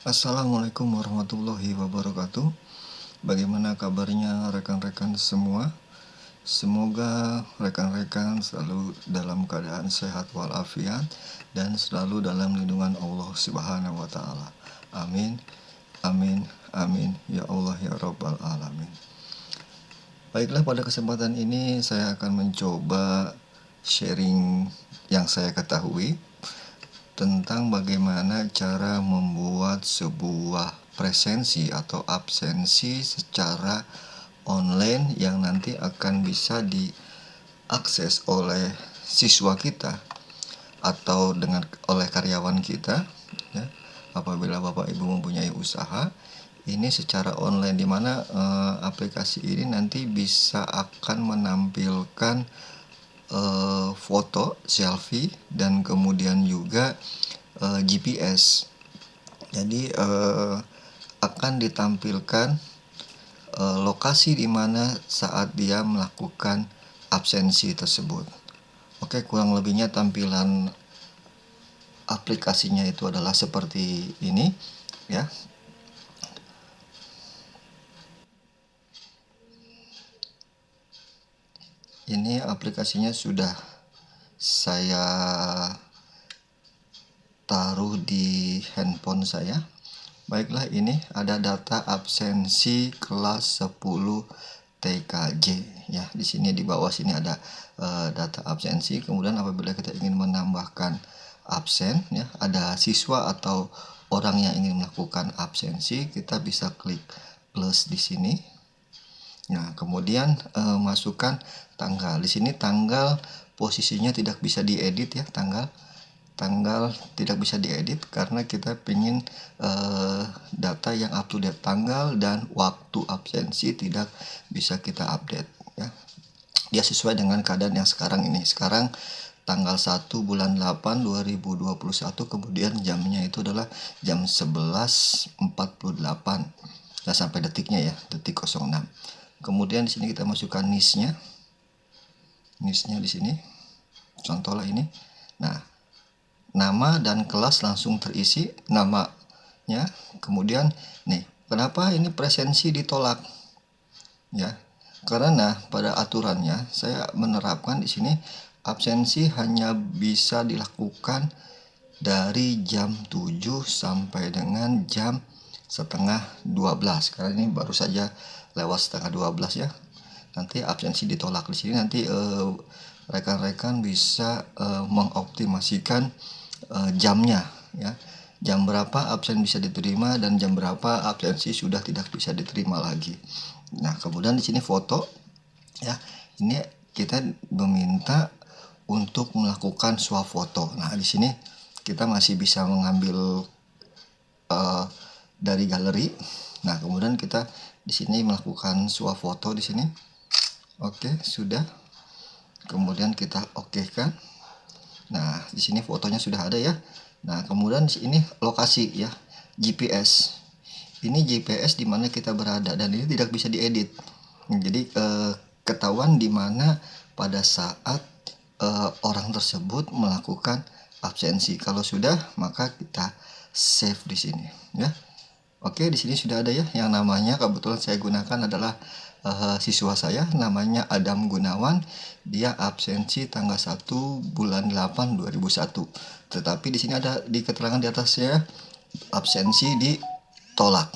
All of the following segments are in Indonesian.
Assalamualaikum warahmatullahi wabarakatuh. Bagaimana kabarnya rekan-rekan semua? Semoga rekan-rekan selalu dalam keadaan sehat walafiat dan selalu dalam lindungan Allah Subhanahu wa taala. Amin. Amin. Amin ya Allah ya rabbal alamin. Baiklah, pada kesempatan ini saya akan mencoba sharing yang saya ketahui tentang bagaimana cara membuat sebuah presensi atau absensi secara online yang nanti akan bisa diakses oleh siswa kita atau oleh karyawan kita, ya, apabila Bapak Ibu mempunyai usaha. Ini secara online, di mana aplikasi ini nanti bisa akan menampilkan foto selfie dan kemudian juga GPS. Jadi akan ditampilkan lokasi di mana saat dia melakukan absensi tersebut. Oke, kurang lebihnya tampilan aplikasinya itu adalah seperti ini, ya. Ini aplikasinya sudah saya taruh di handphone saya. Baiklah, ini ada data absensi kelas 10 TKJ, ya. Di sini di bawah sini ada data absensi. Kemudian apabila kita ingin menambahkan absen, ya, ada siswa atau orang yang ingin melakukan absensi, kita bisa klik plus di sini. Nah, kemudian masukkan tanggal. Di sini tanggal posisinya tidak bisa diedit, ya. Tanggal tidak bisa diedit karena kita ingin data yang up to date. Tanggal dan waktu absensi tidak bisa kita update, ya. Dia sesuai dengan keadaan yang sekarang ini. Sekarang tanggal 1 bulan 8 2021, kemudian jamnya itu adalah jam 11.48. Nah, sampai detiknya, ya, detik 06. Kemudian di sini kita masukkan niche-nya. Niche-nya di sini. Contohlah ini. Nah, nama dan kelas langsung terisi, namanya. Kemudian nih, kenapa ini presensi ditolak? Ya, karena pada aturannya saya menerapkan di sini absensi hanya bisa dilakukan dari jam 7 sampai dengan jam setengah 12. Karena ini baru saja lewat setengah 12, ya. Nanti absensi ditolak. Di sini nanti rekan-rekan bisa mengoptimasikan jamnya, ya. Jam berapa absen bisa diterima dan jam berapa absensi sudah tidak bisa diterima lagi. Nah, kemudian di sini foto, ya. Ini kita meminta untuk melakukan swafoto. Nah, di sini kita masih bisa mengambil dari galeri. Nah, kemudian kita di sini melakukan swafoto di sini. Oke, sudah. Kemudian kita oke kan. Nah, di sini fotonya sudah ada, ya. Nah, kemudian di sini lokasi, ya, GPS. Ini GPS di mana kita berada dan ini tidak bisa diedit. Jadi ketahuan di mana pada saat orang tersebut melakukan absensi. Kalau sudah, maka kita save di sini, ya. Oke, di sini sudah ada, ya, yang namanya kebetulan saya gunakan adalah siswa saya, namanya Adam Gunawan. Dia absensi tanggal 1 bulan 8 2001. Tetapi di sini ada di keterangan di atasnya absensi ditolak.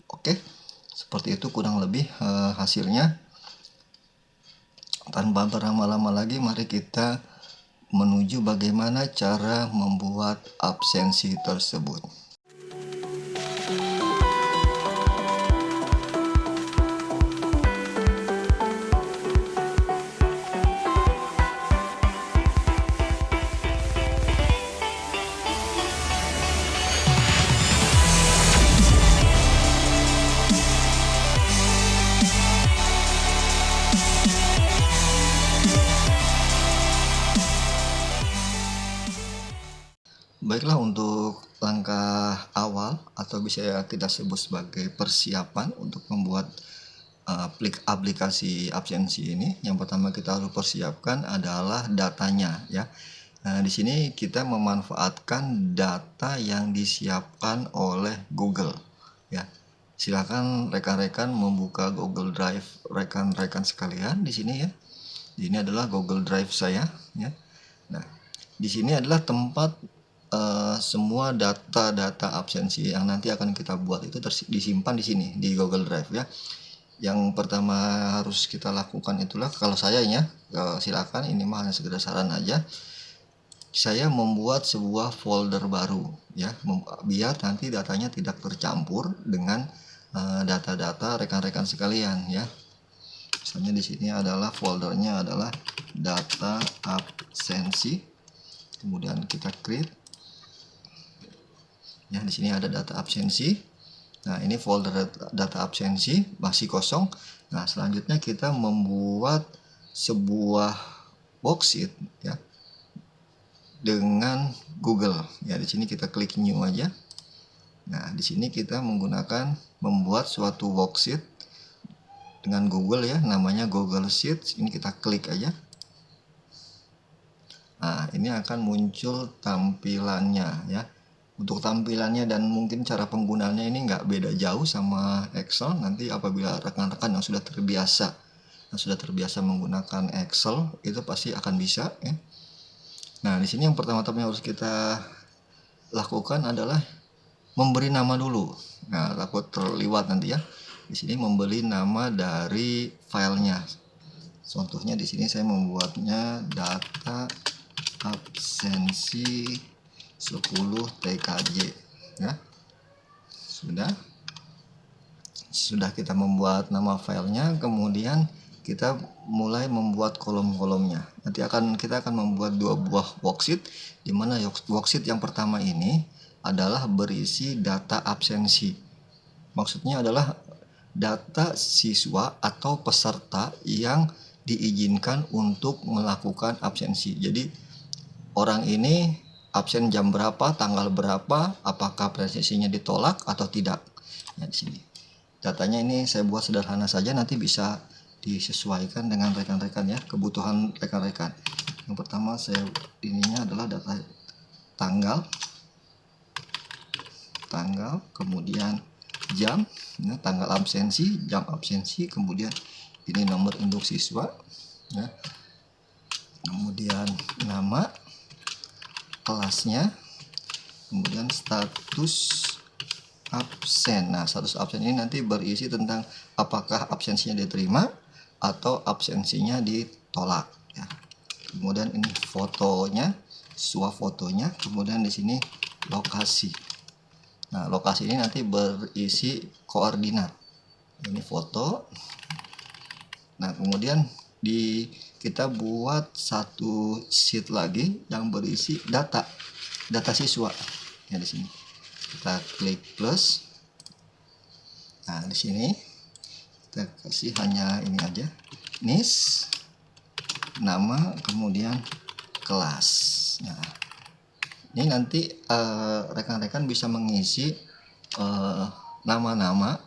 Oke, seperti itu kurang lebih hasilnya. Tanpa berlama-lama lagi, mari kita menuju bagaimana cara membuat absensi tersebut. Baiklah, untuk langkah awal atau bisa kita sebut sebagai persiapan untuk membuat aplikasi absensi ini, yang pertama kita harus persiapkan adalah datanya, ya. Nah, di sini kita memanfaatkan data yang disiapkan oleh Google ya. Silakan rekan-rekan membuka Google Drive rekan-rekan sekalian di sini ya. Ini adalah Google Drive saya ya. Nah, di sini adalah tempat semua data-data absensi yang nanti akan kita buat itu disimpan di sini di Google Drive ya. Yang pertama harus kita lakukan itulah, kalau saya ya, silakan, ini mah hanya sekedar saran aja. Saya membuat sebuah folder baru ya, biar nanti datanya tidak tercampur dengan data-data rekan-rekan sekalian ya. Misalnya di sini adalah foldernya adalah data absensi, kemudian kita create ya. Di sini ada data absensi. Nah, ini folder data absensi masih kosong. Nah, selanjutnya kita membuat sebuah worksheet ya dengan Google. Ya, di sini kita klik new aja. Nah, di sini kita menggunakan membuat suatu worksheet dengan Google ya, namanya Google Sheets. Ini kita klik aja. Nah, ini akan muncul tampilannya ya. Untuk tampilannya dan mungkin cara penggunaannya ini nggak beda jauh sama Excel. Nanti apabila rekan-rekan yang sudah terbiasa menggunakan Excel, itu pasti akan bisa ya. Nah, di sini yang pertama-tama harus kita lakukan adalah memberi nama dulu. Nah, takut terliwat nanti ya. Di sini memberi nama dari filenya. Contohnya di sini saya membuatnya data absensi 10 TKJ ya. Sudah kita membuat nama filenya, kemudian kita mulai membuat kolom-kolomnya. Nanti kita akan membuat 2 buah worksheet, di mana worksheet yang pertama ini adalah berisi data absensi. Maksudnya adalah data siswa atau peserta yang diizinkan untuk melakukan absensi. Jadi orang ini absen jam berapa, tanggal berapa, apakah absensinya ditolak atau tidak. Ya, di sini datanya ini saya buat sederhana saja, nanti bisa disesuaikan dengan rekan-rekan ya, kebutuhan rekan-rekan. Yang pertama saya ininya adalah data tanggal, kemudian jam, ya, tanggal absensi, jam absensi, kemudian ini nomor induk siswa ya. Kemudian nama, kelasnya, kemudian status absen. Nah, status absen ini nanti berisi tentang apakah absensinya diterima atau absensinya ditolak ya. Kemudian ini fotonya, fotonya, kemudian di sini lokasi. Nah, lokasi ini nanti berisi koordinat. Ini foto. Nah, kemudian kita buat satu sheet lagi yang berisi data siswa ya. Di sini kita klik plus. Nah, di sini kita kasih hanya ini aja, NIS, nama, kemudian kelas. Nah, ini nanti rekan-rekan bisa mengisi nama-nama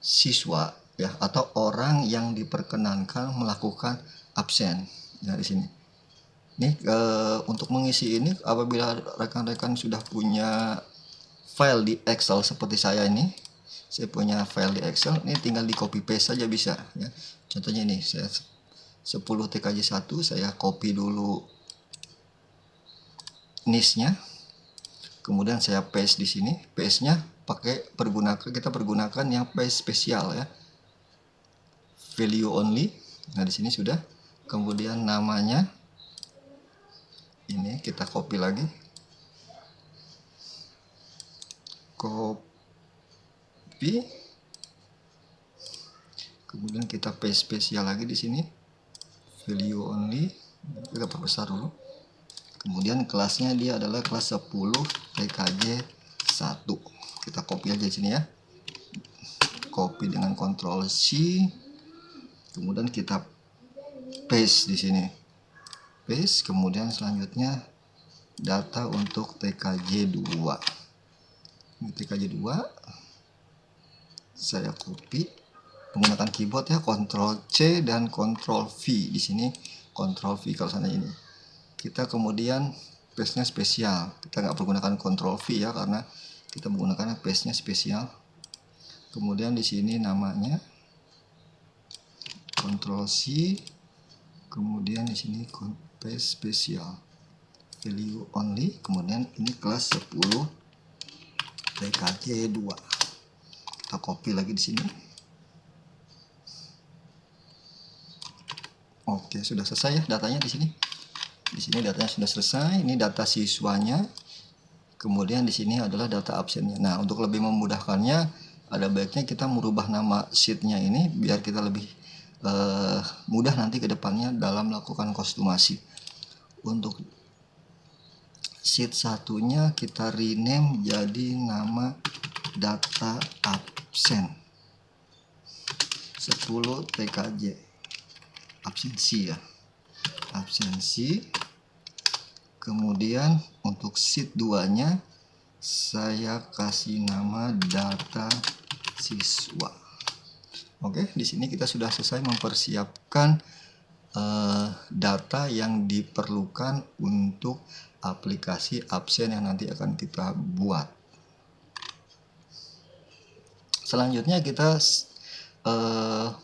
siswa ya, atau orang yang diperkenankan melakukan absen ya. Di sini nih untuk mengisi ini, apabila rekan-rekan sudah punya file di Excel seperti saya ini, saya punya file di Excel, ini tinggal di copy paste saja bisa ya. Contohnya ini saya 10 TKJ1, saya copy dulu NIS-nya, kemudian saya paste di sini. Paste-nya kita pergunakan yang paste spesial ya, value only. Nah, di sini sudah. Kemudian namanya ini kita copy lagi, kemudian kita paste spesial lagi di sini, value only, kita perbesar dulu. Kemudian kelasnya dia adalah kelas 10 TKJ 1. Kita copy aja di sini ya, copy dengan Ctrl C, kemudian kita paste di sini, paste. Kemudian selanjutnya data untuk TKJ 2. Ini TKJ 2 saya copy menggunakan keyboard ya, Ctrl C dan Ctrl V. Di sini Ctrl V kalau sana ini. Kita kemudian paste-nya spesial. Kita nggak menggunakan Ctrl V ya, karena kita menggunakan paste-nya spesial. Kemudian di sini namanya Ctrl C, kemudian di sini paste spesial, value only, kemudian ini kelas 10 TKJ 2. Kita copy lagi di sini. Oke, sudah selesai ya datanya di sini. Di sini datanya sudah selesai. Ini data siswanya. Kemudian di sini adalah data absennya. Nah, untuk lebih memudahkannya, ada baiknya kita merubah nama sheet-nya ini biar kita lebih mudah nanti ke depannya dalam melakukan kostumasi. Untuk sheet satunya kita rename jadi nama data absen 10 TKJ, absensi ya, absensi. Kemudian untuk sheet 2 nya saya kasih nama data siswa. Oke, di sini kita sudah selesai mempersiapkan data yang diperlukan untuk aplikasi absen yang nanti akan kita buat. Selanjutnya kita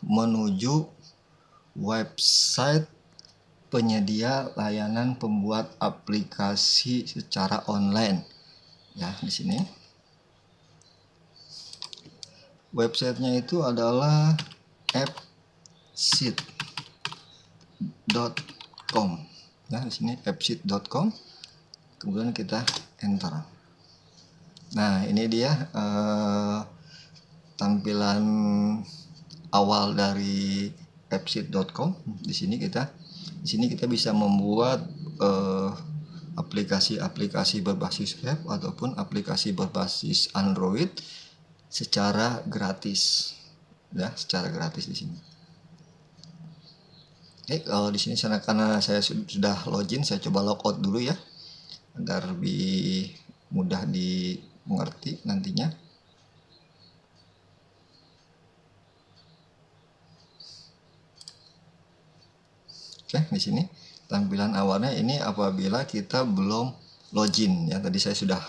menuju website penyedia layanan pembuat aplikasi secara online. Ya, di sini websitenya itu adalah appsheet.com. Nah, di sini appsheet.com. Kemudian kita enter. Nah, ini dia tampilan awal dari appsheet.com. Di sini kita bisa membuat aplikasi-aplikasi berbasis web ataupun aplikasi berbasis Android secara gratis, ya, secara gratis di sini. Oke, kalau di sini karena saya sudah login, saya coba logout dulu ya, agar lebih mudah dimengerti nantinya. Oke, di sini tampilan awalnya ini apabila kita belum login ya. Tadi saya sudah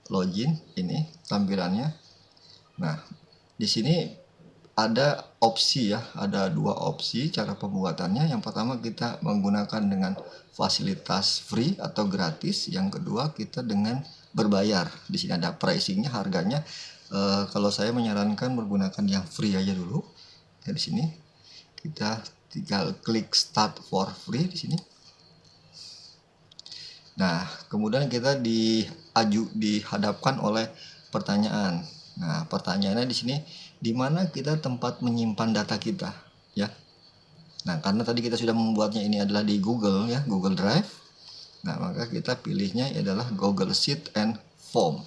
login, ini tampilannya. Nah, di sini ada opsi ya, ada 2 opsi cara pembuatannya. Yang pertama kita menggunakan dengan fasilitas free atau gratis. Yang kedua kita dengan berbayar. Di sini ada pricingnya, harganya. Kalau saya menyarankan menggunakan yang free aja dulu. Ya, di sini kita tinggal klik start for free di sini. Nah, kemudian kita dihadapkan oleh pertanyaan. Nah, pertanyaannya di sini, di mana kita tempat menyimpan data kita, ya. Nah, karena tadi kita sudah membuatnya ini adalah di Google ya, Google Drive. Nah, maka kita pilihnya adalah Google Sheet and Form.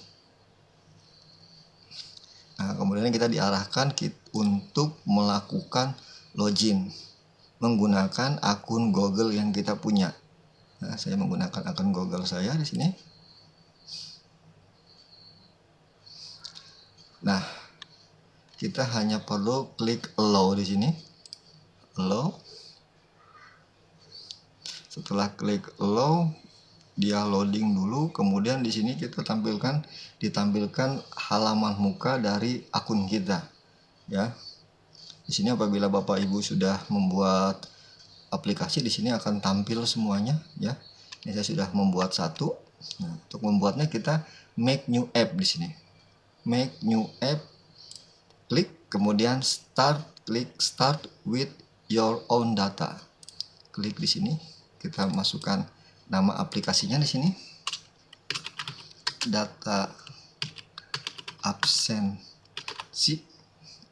Nah, kemudian kita diarahkan untuk melakukan login menggunakan akun Google yang kita punya. Nah, saya menggunakan akun Google saya di sini. Nah, kita hanya perlu klik allow di sini. Allow. Setelah klik allow, dia loading dulu. Kemudian di sini kita ditampilkan halaman muka dari akun kita. Ya. Di sini apabila Bapak Ibu sudah membuat aplikasi, di sini akan tampil semuanya ya. Ini saya sudah membuat satu. Nah, untuk membuatnya kita make new app di sini. Make new app, klik, kemudian klik start with your own data. Klik di sini, kita masukkan nama aplikasinya di sini. Data absensi,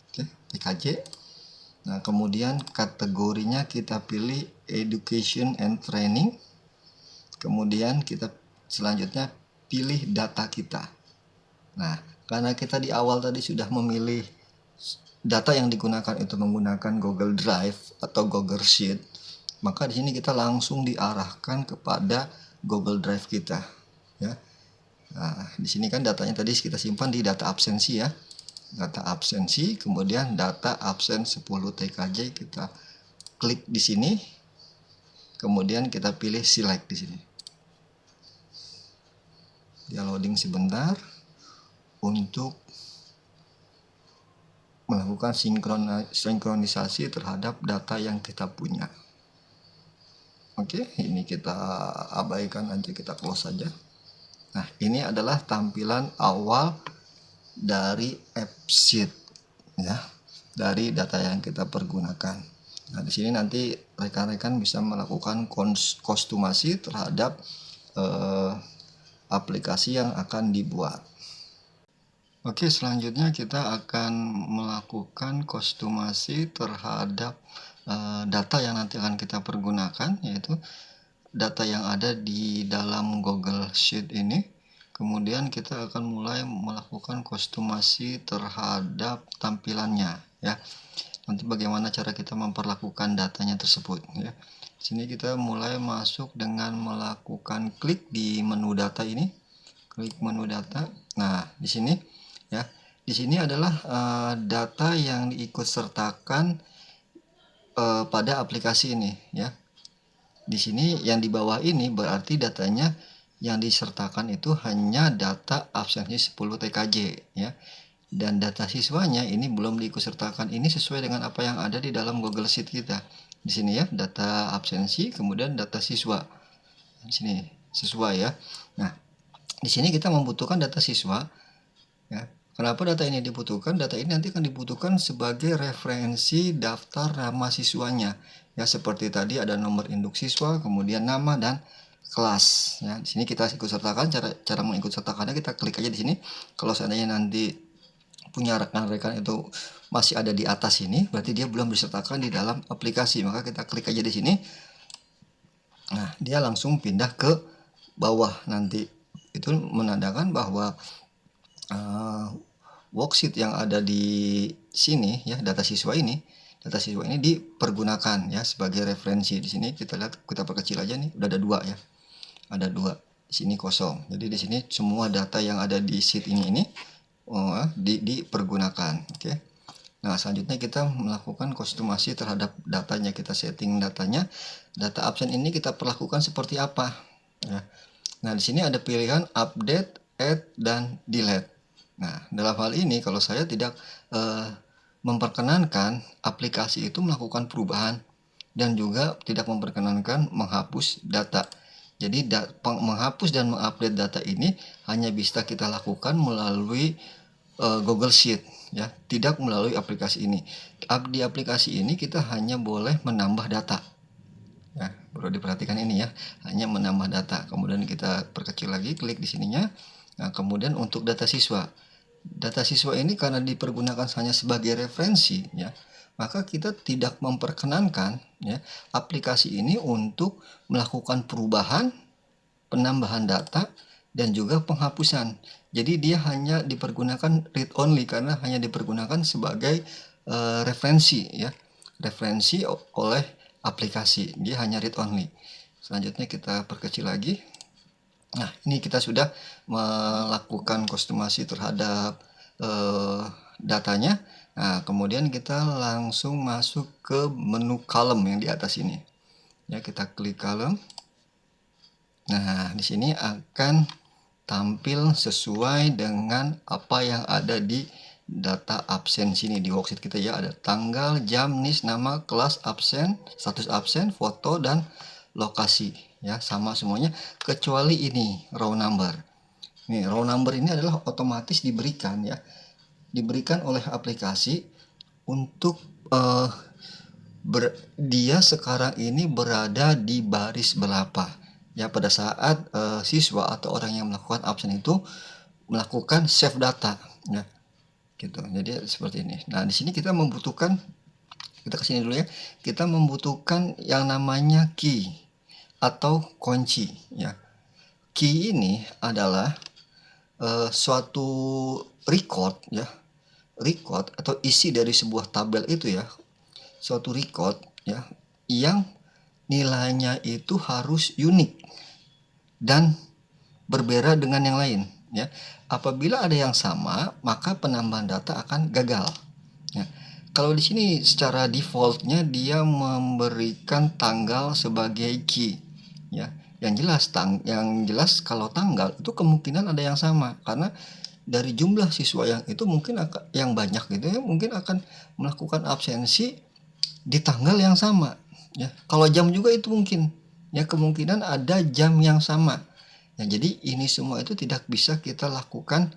oke, TKJ. Nah, kemudian kategorinya kita pilih education and training. Kemudian kita selanjutnya pilih data kita. Nah, karena kita di awal tadi sudah memilih data yang digunakan itu menggunakan Google Drive atau Google Sheet, maka di sini kita langsung diarahkan kepada Google Drive kita, ya. Nah, di sini kan datanya tadi kita simpan di data absensi ya. Data absensi, kemudian data absen 10 TKJ, kita klik di sini. Kemudian kita pilih select di sini. Dia loading sebentar untuk melakukan sinkronisasi terhadap data yang kita punya. Oke, ini kita abaikan aja, kita close saja. Nah, ini adalah tampilan awal dari AppSheet ya, dari data yang kita pergunakan. Nah, di sini nanti rekan-rekan bisa melakukan kostumasi terhadap aplikasi yang akan dibuat. Oke, selanjutnya kita akan melakukan kostumasi terhadap data yang nanti akan kita pergunakan, yaitu data yang ada di dalam Google Sheet ini. Kemudian kita akan mulai melakukan kostumasi terhadap tampilannya ya. Nanti bagaimana cara kita memperlakukan datanya tersebut ya. Di sini kita mulai masuk dengan melakukan klik di menu data ini. Klik menu data. Nah, di sini ya. Di sini adalah data yang diikut sertakan pada aplikasi ini ya. Di sini yang di bawah ini berarti datanya yang disertakan itu hanya data absensi 10 TKJ ya. Dan data siswanya ini belum diikutsertakan. Ini sesuai dengan apa yang ada di dalam Google Sheet kita. Di sini ya, data absensi, kemudian data siswa. Di sini siswa ya. Nah, di sini kita membutuhkan data siswa ya. Kenapa data ini dibutuhkan? Data ini nanti akan dibutuhkan sebagai referensi daftar nama siswanya. Ya, seperti tadi ada nomor induk siswa, kemudian nama dan kelas. Ya, di sini kita ikut sertakan. Cara mengikut sertakannya kita klik aja di sini. Kalau seandainya nanti punya rekan-rekan itu masih ada di atas ini, berarti dia belum disertakan di dalam aplikasi. Maka kita klik aja di sini. Nah, dia langsung pindah ke bawah nanti. Itu menandakan bahwa worksheet yang ada di sini ya, data siswa ini dipergunakan ya sebagai referensi. Di sini kita lihat, kita perkecil aja nih, udah ada 2 ya. Ada 2. Di sini kosong. Jadi di sini semua data yang ada di sheet ini dipergunakan. Oke. Nah, selanjutnya kita melakukan kostumasi terhadap datanya. Kita setting datanya. Data absen ini kita perlakukan seperti apa ya. Nah, di sini ada pilihan update, add, dan delete. Nah, dalam hal ini kalau saya tidak memperkenankan aplikasi itu melakukan perubahan dan juga tidak memperkenankan menghapus data. Jadi menghapus dan mengupdate data ini hanya bisa kita lakukan melalui Google Sheet ya, tidak melalui aplikasi ini. Di aplikasi ini kita hanya boleh menambah data. Ya, perlu diperhatikan ini ya, hanya menambah data. Kemudian kita perkecil lagi, klik di sininya. Nah, kemudian untuk data siswa ini karena dipergunakan hanya sebagai referensi ya, maka kita tidak memperkenankan ya aplikasi ini untuk melakukan perubahan, penambahan data, dan juga penghapusan. Jadi dia hanya dipergunakan read only karena hanya dipergunakan sebagai referensi ya, referensi oleh aplikasi. Dia hanya read only. Selanjutnya kita perkecil lagi. Nah, ini kita sudah melakukan kostumasi terhadap datanya. Nah, kemudian kita langsung masuk ke menu column yang di atas ini. Ya, kita klik column. Nah, di sini akan tampil sesuai dengan apa yang ada di data absen sini di worksheet kita ya. Ada tanggal, jam, NIS, nama, kelas, absen, status absen, foto, dan lokasi ya, sama semuanya kecuali ini row number. Nih, row number ini adalah otomatis diberikan ya, diberikan oleh aplikasi untuk dia sekarang ini berada di baris berapa ya, pada saat siswa atau orang yang melakukan absen itu melakukan save data ya, gitu. Jadi seperti ini. Nah, di sini kita membutuhkan, kita kesini dulu ya, kita membutuhkan yang namanya key atau kunci ya. Key ini adalah suatu record ya, record atau isi dari sebuah tabel itu ya, suatu record ya yang nilainya itu harus unik dan berbeda dengan yang lain ya. Apabila ada yang sama, maka penambahan data akan gagal ya. Kalau di sini secara defaultnya dia memberikan tanggal sebagai key ya. yang jelas kalau tanggal itu kemungkinan ada yang sama, karena dari jumlah siswa yang itu mungkin yang banyak gitu ya, mungkin akan melakukan absensi di tanggal yang sama ya. Kalau jam juga itu mungkin ya, kemungkinan ada jam yang sama ya. Jadi ini semua itu tidak bisa kita lakukan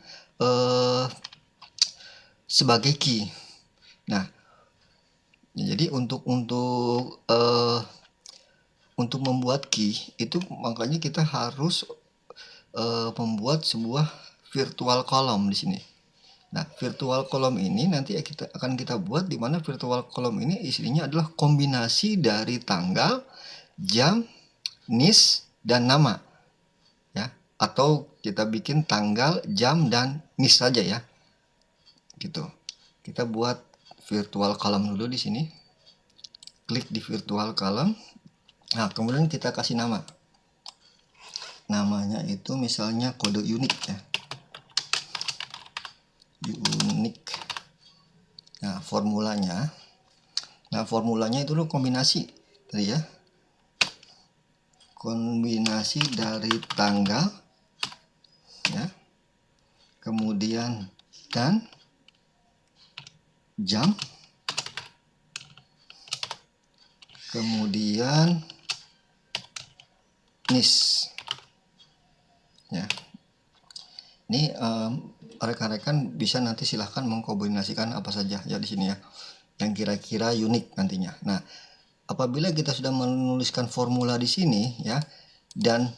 sebagai key. Nah, jadi untuk membuat key itu makanya kita harus membuat sebuah virtual column di sini. Nah, virtual column ini nanti akan kita buat di mana virtual column ini isinya adalah kombinasi dari tanggal, jam, NIS, dan nama. Ya, atau kita bikin tanggal, jam, dan NIS saja ya. Gitu. Kita buat virtual column dulu di sini. Klik di virtual column. Nah, kemudian kita kasih nama. Namanya itu misalnya kode unik ya. Unik. Nah, formulanya itu kombinasi tadi ya. Kombinasi dari tanggal ya. Kemudian dan jam. Kemudian NIS. Ya. Ini rekan-rekan bisa nanti silahkan mengkombinasikan apa saja ya di sini ya, yang kira-kira unik nantinya. Nah, apabila kita sudah menuliskan formula di sini ya, dan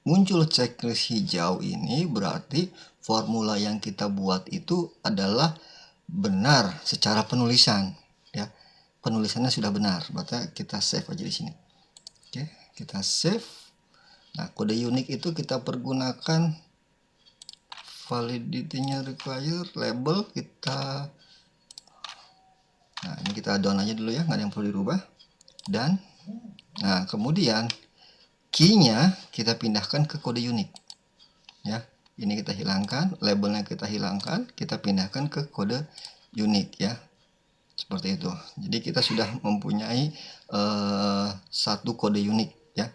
muncul checklist hijau ini, berarti formula yang kita buat itu adalah benar secara penulisan ya. Penulisannya sudah benar, berarti kita save aja di sini. Oke, kita save. Nah, kode unik itu kita pergunakan validity-nya require, label kita, nah ini kita down aja dulu ya, nggak ada yang perlu dirubah. Dan nah kemudian key-nya kita pindahkan ke kode unik ya. Ini kita hilangkan, labelnya kita hilangkan, kita pindahkan ke kode unik ya, seperti itu. Jadi kita sudah mempunyai satu kode unik ya,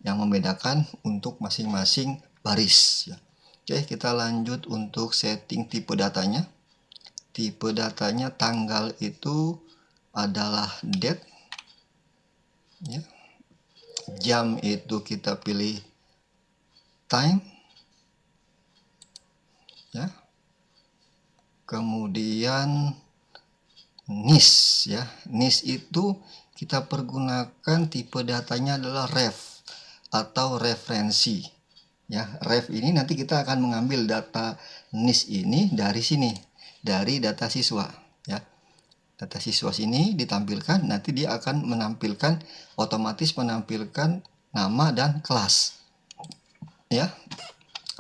yang membedakan untuk masing-masing baris ya. Oke, kita lanjut untuk setting tipe datanya. Tipe datanya tanggal itu adalah date ya. Jam itu kita pilih time ya. Kemudian NIS ya. NIS itu kita pergunakan tipe datanya adalah ref atau referensi ya. Ref ini nanti kita akan mengambil data NIS ini dari sini, dari data siswa ya. Data siswa sini ditampilkan, nanti dia akan menampilkan, otomatis menampilkan nama dan kelas ya.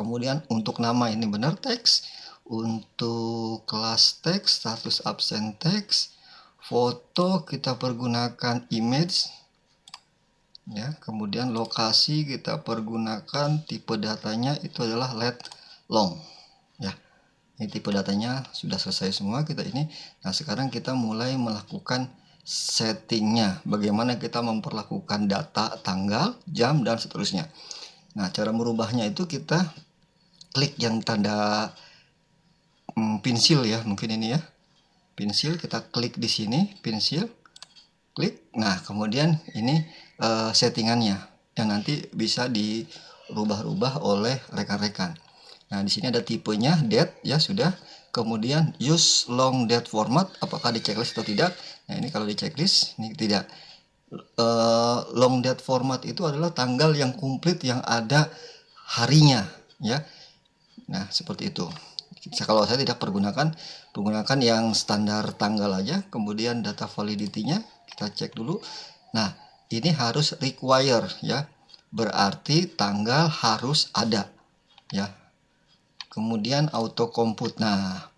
Kemudian untuk nama ini benar teks, untuk kelas teks, status absen teks, foto kita pergunakan image ya. Kemudian lokasi kita pergunakan, tipe datanya itu adalah let long ya. Ini tipe datanya sudah selesai semua kita ini. Nah, sekarang kita mulai melakukan settingnya, bagaimana kita memperlakukan data tanggal, jam, dan seterusnya. Nah, cara merubahnya itu kita klik yang tanda pensil ya, mungkin ini ya, pensil, kita klik di sini, pensil, klik. Nah, kemudian ini settingannya yang nanti bisa dirubah-rubah oleh rekan-rekan. Nah, di sini ada tipenya date ya, sudah. Kemudian use long date format, apakah di checklist atau tidak. Nah, ini kalau di checklist ini tidak. Long date format itu adalah tanggal yang komplit yang ada harinya ya. Nah, seperti itu. Kalau saya tidak pergunakan yang standar tanggal aja. Kemudian data validity-nya kita cek dulu. Nah, ini harus require ya, berarti tanggal harus ada ya. Kemudian auto compute. Nah,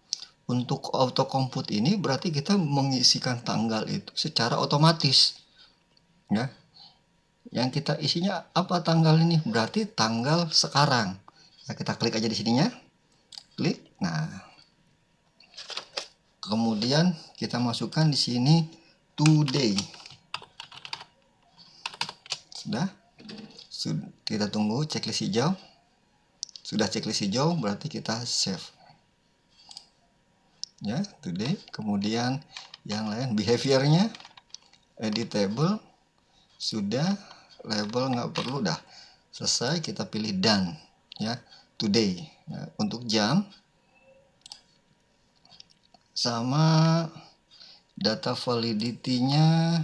untuk auto compute ini berarti kita mengisikan tanggal itu secara otomatis ya. Yang kita isinya apa tanggal ini? Berarti tanggal sekarang. Ya, kita klik aja di sininya. Klik. Nah, kemudian kita masukkan di sini today. Sudah. Kita tunggu checklist hijau. Sudah checklist hijau berarti kita save ya, today. Kemudian yang lain behaviornya editable sudah, label nggak perlu, dah selesai. Kita pilih done ya, today. Nah, untuk jam sama data validity-nya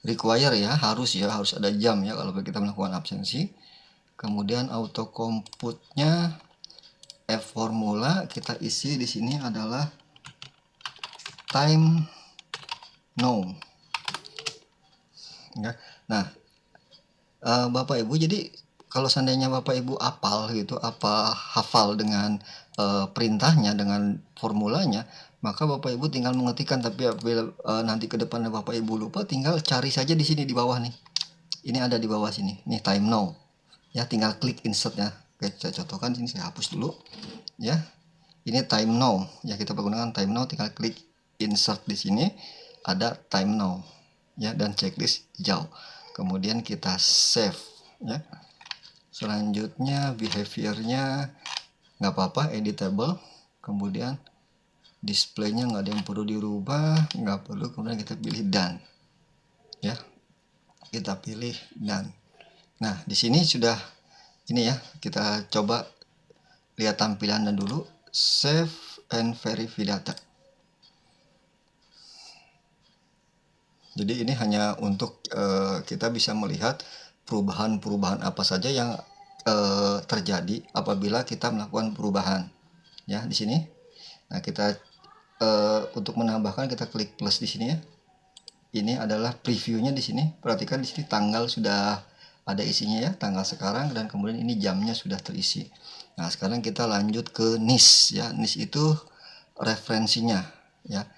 require ya, harus ada jam ya kalau kita melakukan absensi. Kemudian auto compute-nya formula kita isi di sini adalah time now ya. Nah, Bapak Ibu, jadi kalau seandainya Bapak Ibu hafal dengan perintahnya, dengan formulanya, maka Bapak Ibu tinggal mengetikkan. Tapi apabila nanti ke depannya Bapak Ibu lupa, tinggal cari saja di sini di bawah nih. Ini ada di bawah sini, nih time now. Ya, tinggal klik insert ya. Oke, saya contohkan sini, saya hapus dulu. Ya, ini time now. Ya, kita menggunakan time now, tinggal klik insert di sini. Ada time now. Ya, dan checklist hijau. Kemudian kita save ya. Selanjutnya behaviornya nggak apa-apa, editable. Kemudian displaynya nggak ada yang perlu dirubah, nggak perlu. Kemudian kita pilih done ya, kita pilih done. Nah, di sini sudah ini ya, kita coba lihat tampilannya dulu. Save and verify data. Jadi ini hanya untuk kita bisa melihat perubahan-perubahan apa saja yang terjadi apabila kita melakukan perubahan ya di sini. Nah, kita untuk menambahkan kita klik plus di sini ya. Ini adalah previewnya di sini. Perhatikan di sini tanggal sudah ada isinya ya, tanggal sekarang, dan kemudian ini jamnya sudah terisi. Nah, sekarang kita lanjut ke NIS ya. NIS itu referensinya ya.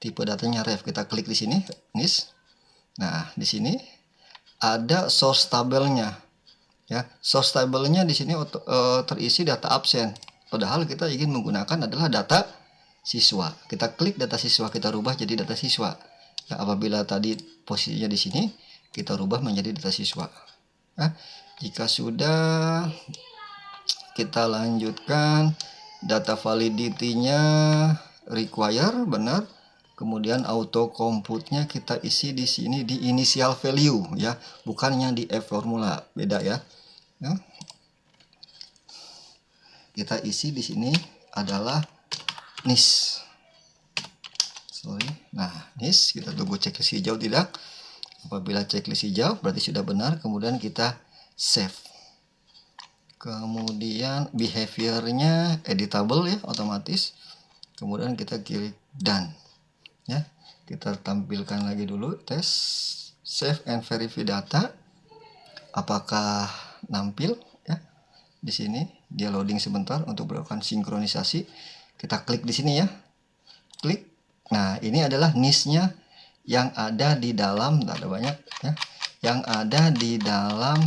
Tipe datanya ref, kita klik di sini NIS. Nah, di sini ada source tabelnya ya. Source tabelnya di sini terisi data absen, padahal kita ingin menggunakan adalah data siswa. Kita klik data siswa, kita rubah jadi data siswa ya. Apabila tadi posisinya di sini, kita rubah menjadi data siswa ya. Jika sudah, kita lanjutkan. Data validity-nya require, benar. Kemudian auto compute-nya kita isi di sini di initial value ya, bukan yang di formula, beda ya. Kita isi di sini adalah NIS. Nah, NIS, kita tunggu checklist hijau tidak. Apabila checklist hijau berarti sudah benar. Kemudian kita save. Kemudian behaviornya editable ya, otomatis. Kemudian kita klik done ya. Kita tampilkan lagi dulu tes save and verify data. Apakah nampil ya? Di sini dia loading sebentar untuk melakukan sinkronisasi. Kita klik di sini ya. Klik. Nah, ini adalah NIS-nya yang ada di dalam, ada banyak ya, yang ada di dalam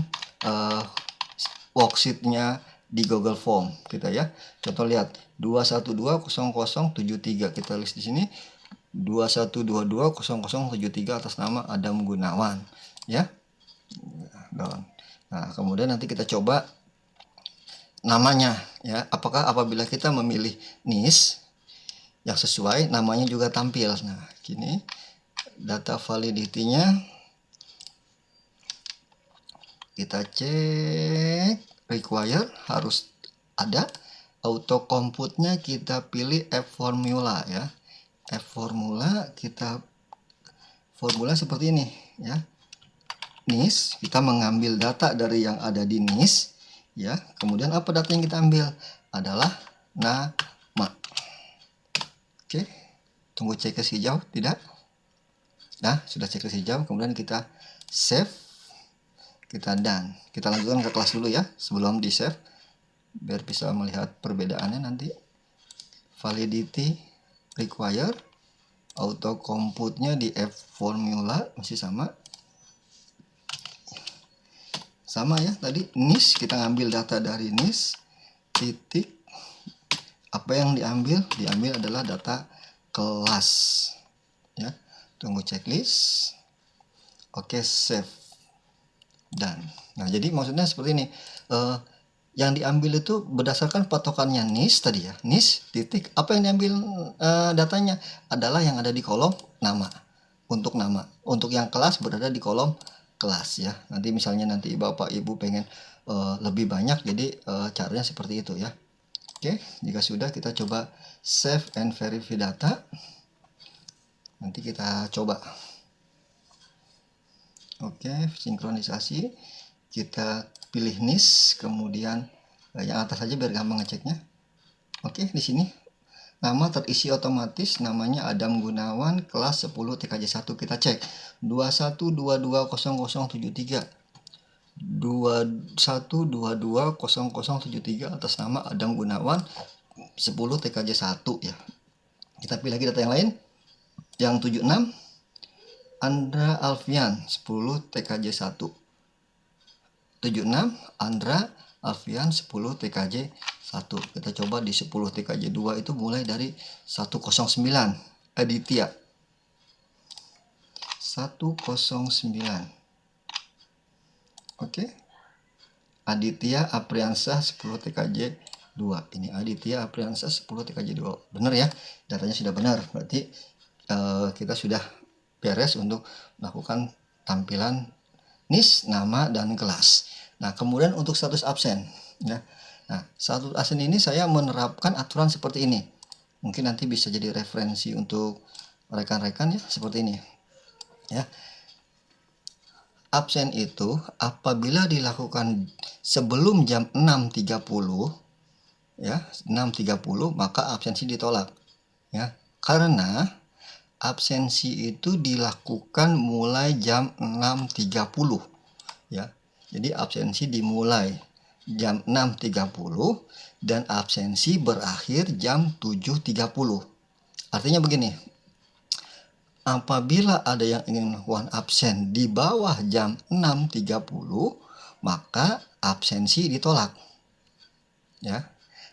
worksheet-nya di Google Form kita ya. Contoh lihat 2120073, kita list di sini 21220073 atas nama Adam Gunawan ya. Nah, kemudian nanti kita coba namanya ya. Apakah apabila kita memilih NIS yang sesuai, namanya juga tampil. Nah, gini data validity-nya kita cek, require harus ada. Auto compute-nya kita pilih formula ya. Formula, kita formula seperti ini ya. NIS, kita mengambil data dari yang ada di NIS ya. Kemudian apa data yang kita ambil adalah nama. Oke, tunggu checklist hijau tidak. Nah, sudah checklist hijau. Kemudian kita save, kita done. Kita lanjutkan ke kelas dulu ya sebelum di save, biar bisa melihat perbedaannya nanti. Validity require, auto compute-nya di formula masih sama ya. Tadi NIS, kita ngambil data dari NIS titik. Apa yang diambil adalah data kelas ya. Tunggu checklist. Oke, save. dan. Nah, jadi maksudnya seperti ini. Yang diambil itu berdasarkan patokannya NIS tadi ya. NIS titik apa yang diambil datanya adalah yang ada di kolom nama. Untuk nama. Untuk yang kelas berada di kolom kelas ya. Nanti misalnya nanti Bapak Ibu pengen lebih banyak, jadi caranya seperti itu ya. Oke, jika sudah kita coba save and verify data. Nanti kita coba. Oke, sinkronisasi. Kita pilih NIS, kemudian yang atas saja biar gampang ngeceknya. Oke, di sini nama terisi otomatis, namanya Adam Gunawan, kelas 10 TKJ 1. Kita cek 21220073. 21220073 atas nama Adam Gunawan 10 TKJ 1 ya. Kita pilih lagi data yang lain. Yang 76 Andra Alfian 10 TKJ 1. 76 Andra Alfian 10 TKJ 1. Kita coba di 10 TKJ 2 itu mulai dari 109 Aditya 109. Oke. Aditya Apriansah 10 TKJ 2. Ini Aditya Apriansah 10 TKJ 2. Benar ya? Datanya sudah benar. Berarti kita sudah beres untuk melakukan tampilan NIS, nama, dan kelas. Nah, kemudian untuk status absen ya. Nah, status absen ini saya menerapkan aturan seperti ini. Mungkin nanti bisa jadi referensi untuk rekan-rekan ya, seperti ini. Ya. Absen itu apabila dilakukan sebelum jam 6.30 ya, 6.30 maka absensi ditolak ya. Karena absensi itu dilakukan mulai jam 6.30 ya. Jadi absensi dimulai jam 6.30 dan absensi berakhir jam 7.30. Artinya begini, apabila ada yang ingin melakukan absen di bawah jam 6.30 maka absensi ditolak ya.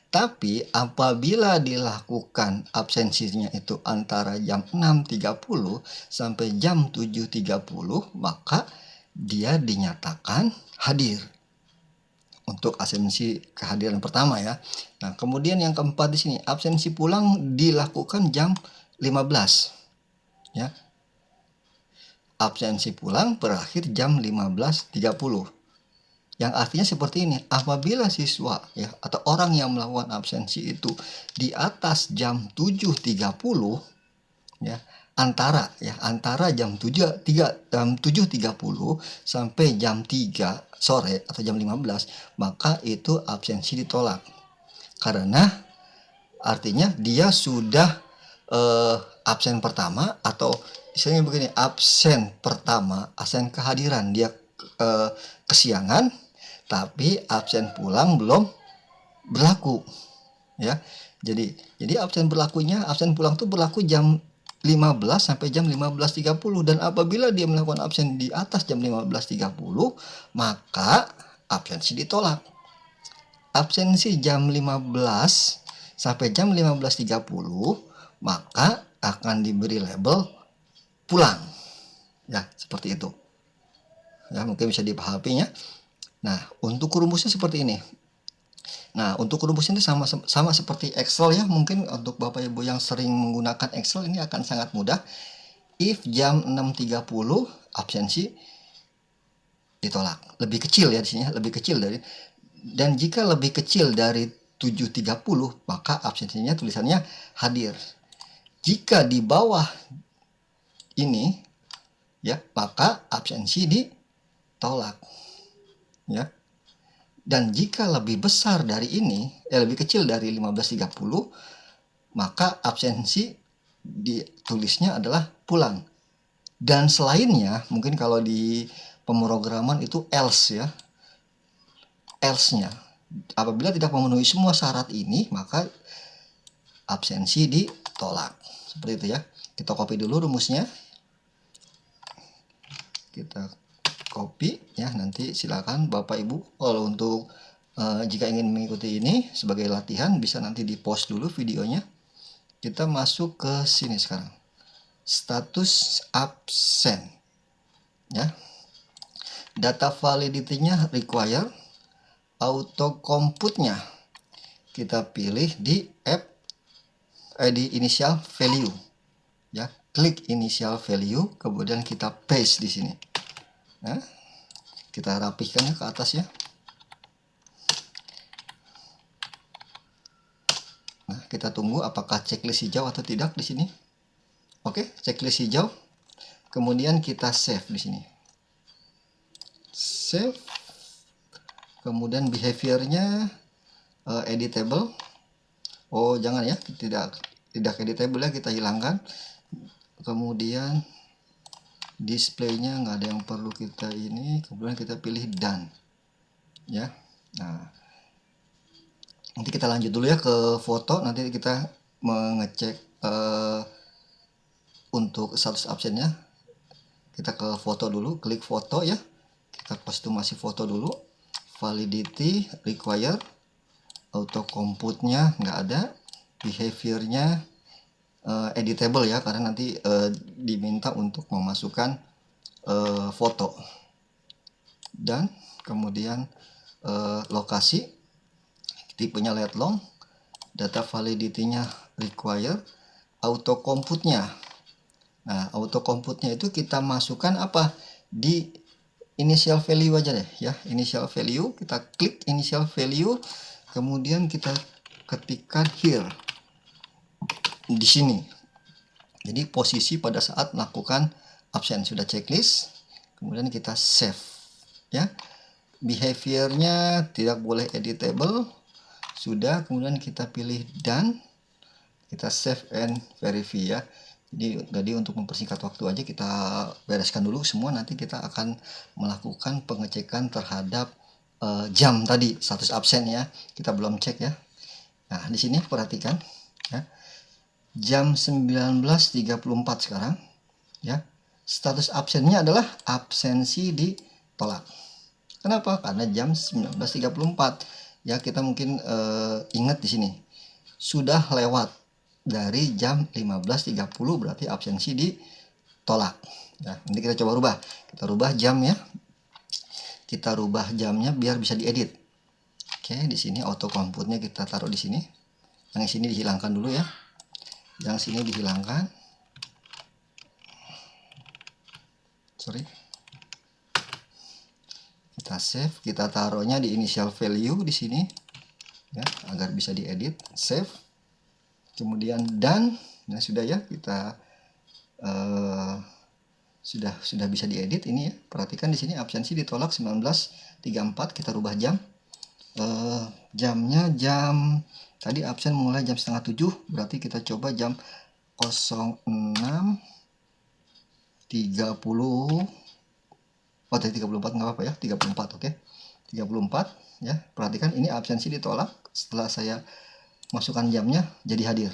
Tapi apabila dilakukan absensinya itu antara jam 6.30 sampai jam 7.30 maka dia dinyatakan hadir untuk absensi kehadiran pertama ya. Nah, kemudian yang keempat di sini absensi pulang dilakukan jam 15 ya. Absensi pulang berakhir jam 15.30. Yang artinya seperti ini, apabila siswa ya atau orang yang melakukan absensi itu di atas jam 7.30 ya, antara jam 7.30 sampai jam 3 sore atau jam 15, maka itu absensi ditolak. Karena artinya dia sudah absen pertama, atau istilahnya begini, absen pertama, absen kehadiran dia kesiangan, tapi absen pulang belum berlaku ya. Jadi absen pulang itu berlaku jam 15 sampai jam 15.30, dan apabila dia melakukan absen di atas jam 15.30 maka absensi ditolak. Absensi jam 15 sampai jam 15.30 maka akan diberi label pulang ya, seperti itu ya, mungkin bisa dipahami ya. Nah, untuk rumusnya seperti ini. Nah, untuk rumusnya ini sama seperti Excel ya. Mungkin untuk Bapak Ibu yang sering menggunakan Excel ini akan sangat mudah. If jam 6.30 absensi ditolak. Lebih kecil ya di sini, lebih kecil dari, dan jika lebih kecil dari 7.30 maka absensinya tulisannya hadir. Jika di bawah ini ya, maka absensi ditolak. Ya. Dan jika lebih besar dari ini, lebih kecil dari 15.30, maka absensi ditulisnya adalah pulang. Dan selainnya, mungkin kalau di pemrograman itu else ya. Else-nya, apabila tidak memenuhi semua syarat ini, maka absensi ditolak. Seperti itu ya. Kita copy dulu rumusnya. Kita copy ya, nanti silakan Bapak Ibu kalau untuk jika ingin mengikuti ini sebagai latihan bisa nanti di post dulu videonya. Kita masuk ke sini sekarang, status absen ya. Data validity-nya require, auto compute-nya kita pilih di di initial value ya, klik initial value, kemudian kita paste di sini. Nah, kita rapihkan ya ke atas ya. Nah, kita tunggu apakah checklist hijau atau tidak di sini. Oke, checklist hijau. Kemudian kita save di sini. Save. Kemudian behaviornya editable. Oh, jangan ya, tidak editable ya, kita hilangkan. Kemudian displaynya nggak ada yang perlu kita ini, kemudian kita pilih done ya. Nah, nanti kita lanjut dulu ya ke foto. Nanti kita mengecek untuk status absennya. Kita ke foto dulu, klik foto ya, kita kostumasi foto dulu. Validity require, auto compute-nya nggak ada, behaviornya editable ya, karena nanti diminta untuk memasukkan foto. Dan kemudian lokasi, tipenya let long, data validity-nya require, auto compute-nya. Nah, auto compute-nya itu kita masukkan apa? Di initial value aja deh ya, initial value. Kita klik initial value, kemudian kita ketikkan here di sini. Jadi posisi pada saat melakukan absen sudah checklist, kemudian kita save ya. Behaviornya tidak boleh editable, sudah. Kemudian kita pilih done, kita save and verify ya. Jadi untuk mempersingkat waktu aja kita bereskan dulu semua, nanti kita akan melakukan pengecekan terhadap jam tadi, status absen ya. Kita belum cek ya. Nah, di sini perhatikan ya. Jam 19.34 sekarang ya. Status absennya adalah absensi ditolak. Kenapa? Karena jam 19.34 ya. Kita mungkin ingat di sini sudah lewat dari jam 15.30, berarti absensi ditolak. Nah, nanti kita coba rubah. Kita rubah jam ya. Kita rubah jamnya biar bisa diedit. Oke, di sini auto compute-nya kita taruh di sini. Yang sini dihilangkan dulu ya. Yang sini dihilangkan. Sorry. Kita save, kita taruhnya di initial value di sini ya, agar bisa diedit. Save. Kemudian done. Nah, sudah ya, kita sudah bisa diedit ini ya. Perhatikan di sini absensi ditolak 19.34. Kita rubah jam. Jamnya jam tadi absen mulai jam 6:30, berarti kita coba jam 06.30. Oh, tadi 34 nggak apa-apa ya, 34 oke. 34 ya. Perhatikan ini absensi ditolak, setelah saya masukkan jamnya jadi hadir.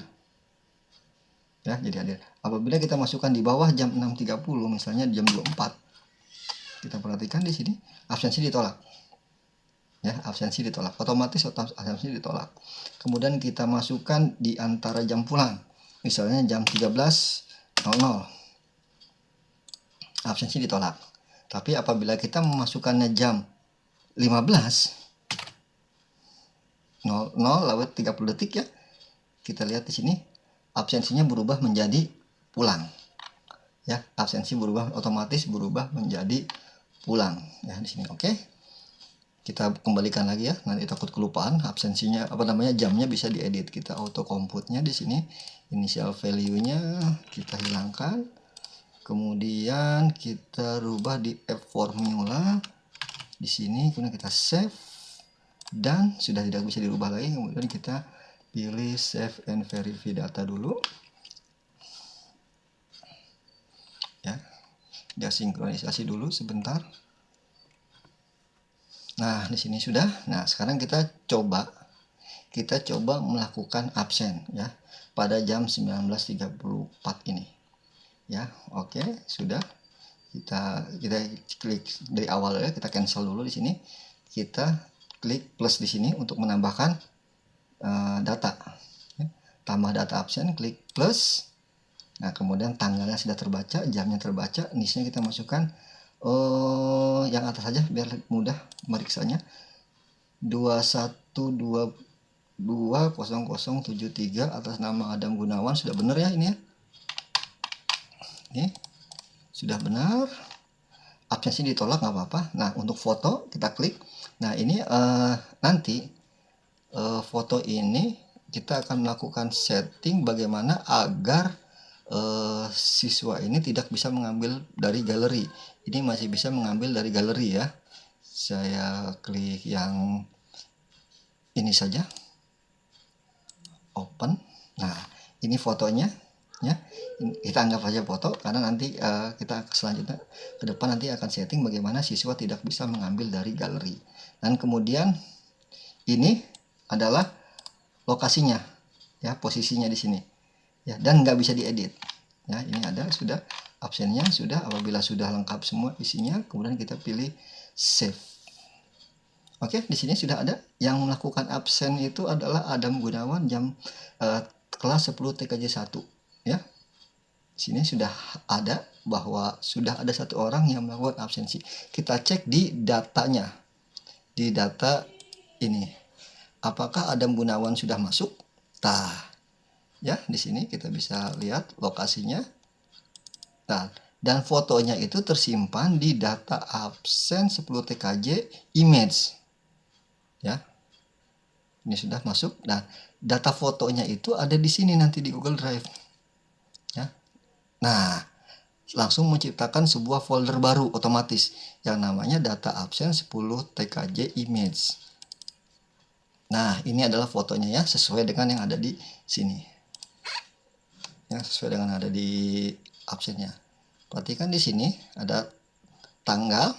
Ya, jadi hadir. Apabila kita masukkan di bawah jam 6.30, misalnya jam 24, kita perhatikan di sini absensi ditolak. Ya, absensi ditolak. Otomatis absensi ditolak. Kemudian kita masukkan di antara jam pulang. Misalnya jam 13.00. Absensi ditolak. Tapi apabila kita memasukkannya jam 15.00 lewat 30 detik ya. Kita lihat di sini absensinya berubah menjadi pulang. Ya, absensi berubah, otomatis berubah menjadi pulang ya di sini. Oke. Kita kembalikan lagi ya, nanti takut kelupaan absensinya jamnya bisa diedit. Kita auto compute-nya di sini, initial value-nya kita hilangkan. Kemudian kita rubah di app formula di sini, kemudian kita save dan sudah tidak bisa dirubah lagi. Kemudian kita pilih save and verify data dulu. Ya. Dia sinkronisasi dulu sebentar. Nah, di sini sudah. Nah, sekarang kita coba melakukan absen ya pada jam 19.34 ini. Ya, oke, sudah. Kita klik dari awal ya, kita cancel dulu di sini. Kita klik plus di sini untuk menambahkan data. Ya. Tambah data absen, klik plus. Nah, kemudian tanggalnya sudah terbaca, jamnya terbaca, NIS-nya kita masukkan yang atas saja biar mudah meriksanya. 21220073 atas nama Adam Gunawan. Sudah benar ya ini ya. Ini sudah benar. Absensi ditolak nggak apa-apa. Nah, untuk foto kita klik. Nah, ini nanti foto ini kita akan melakukan setting bagaimana agar siswa ini tidak bisa mengambil dari galeri. Ini masih bisa mengambil dari galeri ya. Saya klik yang ini saja, open. Nah, ini fotonya ya. Kita anggap saja foto karena nanti kita selanjutnya ke depan nanti akan setting bagaimana siswa tidak bisa mengambil dari galeri. Dan kemudian ini adalah lokasinya ya, posisinya di sini ya, dan nggak bisa diedit ya. Ini ada sudah absennya sudah. Apabila sudah lengkap semua isinya, kemudian kita pilih save. Oke, di sini sudah ada. Yang melakukan absen itu adalah Adam Gunawan jam kelas 10 TKJ 1 ya. Di sini sudah ada bahwa sudah ada satu orang yang melakukan absensi. Kita cek di datanya, di data ini, apakah Adam Gunawan sudah masuk. Nah ya, di sini kita bisa lihat lokasinya. Nah, dan fotonya itu tersimpan di data absen 10 TKJ image ya. Ini sudah masuk. Nah, data fotonya itu ada di sini nanti di Google Drive ya. Nah, langsung menciptakan sebuah folder baru otomatis yang namanya data absen 10 TKJ image. Nah, ini adalah fotonya ya, sesuai dengan yang ada di sini ya, sesuai dengan yang ada di absennya. Perhatikan di sini ada tanggal,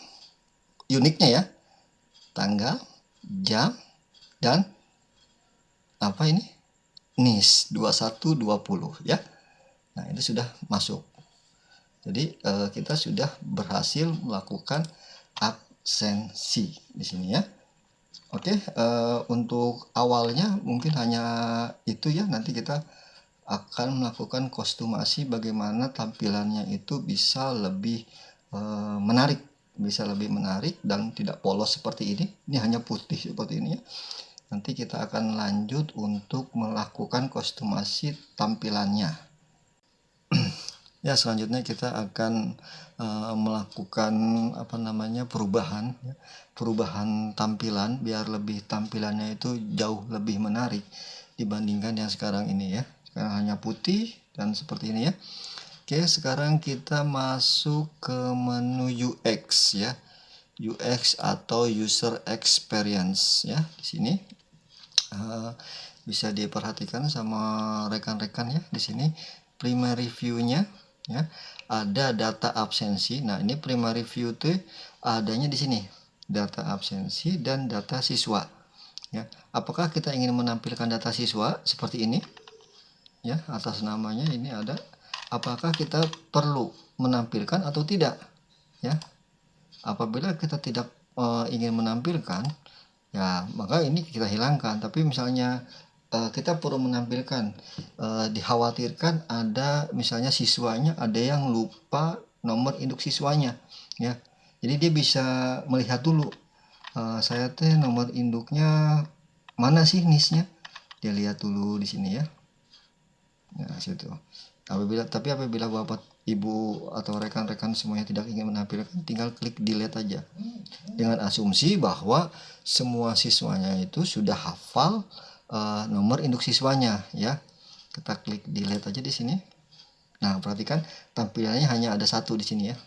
uniknya ya, tanggal, jam, dan apa ini, NIS 2120 ya. Nah, itu sudah masuk. Jadi kita sudah berhasil melakukan absensi di sini ya. Oke, untuk awalnya mungkin hanya itu ya. Nanti kita akan melakukan kostumasi bagaimana tampilannya itu bisa lebih menarik, dan tidak polos seperti ini. Ini hanya putih seperti ini ya. Nanti kita akan lanjut untuk melakukan kostumasi tampilannya. Ya, selanjutnya kita akan melakukan perubahan tampilan biar tampilannya itu jauh lebih menarik dibandingkan yang sekarang ini ya. Sekarang hanya putih dan seperti ini ya. Oke, sekarang kita masuk ke menu UX ya. UX atau user experience ya. Di sini bisa diperhatikan sama rekan-rekan ya. Di sini primary view-nya ya, ada data absensi. Nah, ini primary view tuh adanya di sini, data absensi dan data siswa ya. Apakah kita ingin menampilkan data siswa seperti ini ya, atas namanya ini ada. Apakah kita perlu menampilkan atau tidak ya? Apabila kita tidak ingin menampilkan ya, maka ini kita hilangkan. Tapi misalnya kita perlu menampilkan, dikhawatirkan ada misalnya siswanya ada yang lupa nomor induk siswanya ya. Jadi dia bisa melihat dulu, saya teh nomor induknya mana sih NIS-nya, dia lihat dulu di sini ya. Nah, situ. Apabila Bapak, Ibu atau rekan-rekan semuanya tidak ingin menampilkan, tinggal klik delete aja. Dengan asumsi bahwa semua siswanya itu sudah hafal nomor induk siswanya ya. Kita klik delete aja di sini. Nah, perhatikan tampilannya hanya ada satu di sini ya.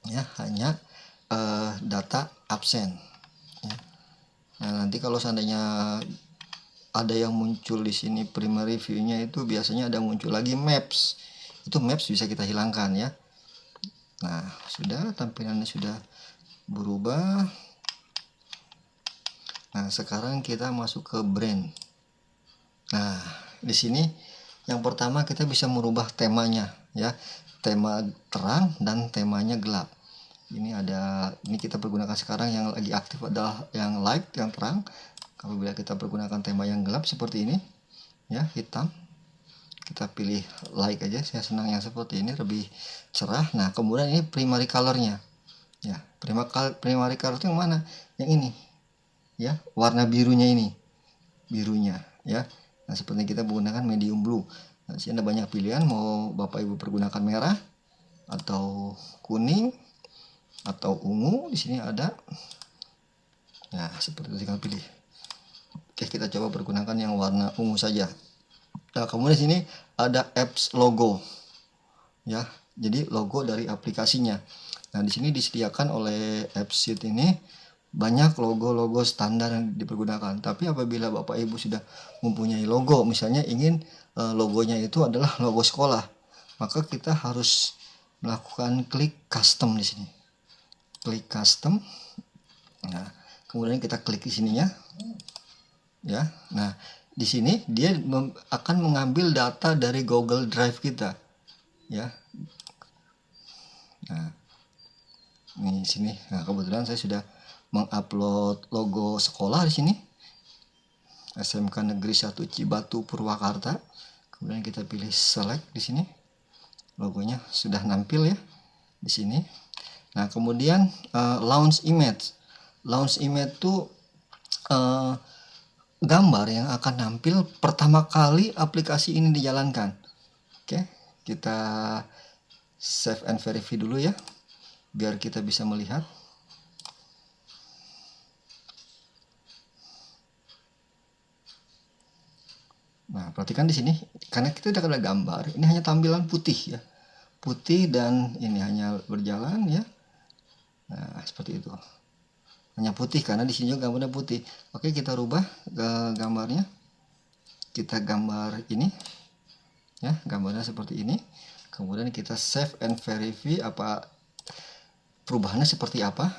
Ya, hanya data absen. Ya. Nah, nanti kalau seandainya ada yang muncul di sini primary view-nya itu biasanya ada muncul lagi maps. Itu maps bisa kita hilangkan ya. Nah, sudah tampilannya sudah berubah. Nah, sekarang kita masuk ke brand. Nah, di sini yang pertama kita bisa merubah temanya ya. Tema terang dan temanya gelap. Ini kita pergunakan sekarang yang lagi aktif adalah yang light, yang terang. Apabila kita pergunakan tema yang gelap seperti ini ya, hitam. kita pilih light aja, saya senang yang seperti ini lebih cerah. Nah kemudian ini primary colornya ya, primary color itu yang mana, yang ini ya, warna birunya ini, birunya ya. Nah seperti kita menggunakan medium blue. Nah, di sini ada banyak pilihan, mau Bapak Ibu pergunakan merah atau kuning atau ungu, di sini ada. Nah seperti itu, tinggal pilih. Oke, kita coba pergunakan yang warna ungu saja. Nah kemudian di sini ada apps logo ya, jadi logo dari aplikasinya. Nah di sini disediakan oleh AppSheet ini banyak logo-logo standar yang dipergunakan. Tapi apabila Bapak Ibu sudah mempunyai logo, misalnya ingin logonya itu adalah logo sekolah, maka kita harus melakukan klik custom di sini. Klik custom. Nah, kemudian kita klik di sininya. Ya. Nah, di sini dia akan mengambil data dari Google Drive kita. Ya. Nah, ini sini. Nah, kebetulan saya sudah mengupload logo sekolah di sini. SMK Negeri 1 Cibatu Purwakarta. Kemudian kita pilih select di sini. Logonya sudah nampil ya di sini. Nah, kemudian launch image. Launch image itu gambar yang akan nampil pertama kali aplikasi ini dijalankan. Oke, kita save and verify dulu ya, biar kita bisa melihat. Nah, perhatikan di sini, karena kita tidak ada gambar, ini hanya tampilan putih ya, putih, dan ini hanya berjalan ya. Nah, seperti itu. Hanya putih karena di sini juga gambarnya putih. Oke, kita rubah ke gambarnya. Kita gambar ini ya, gambarnya seperti ini. Kemudian kita save and verify apa perubahannya seperti apa.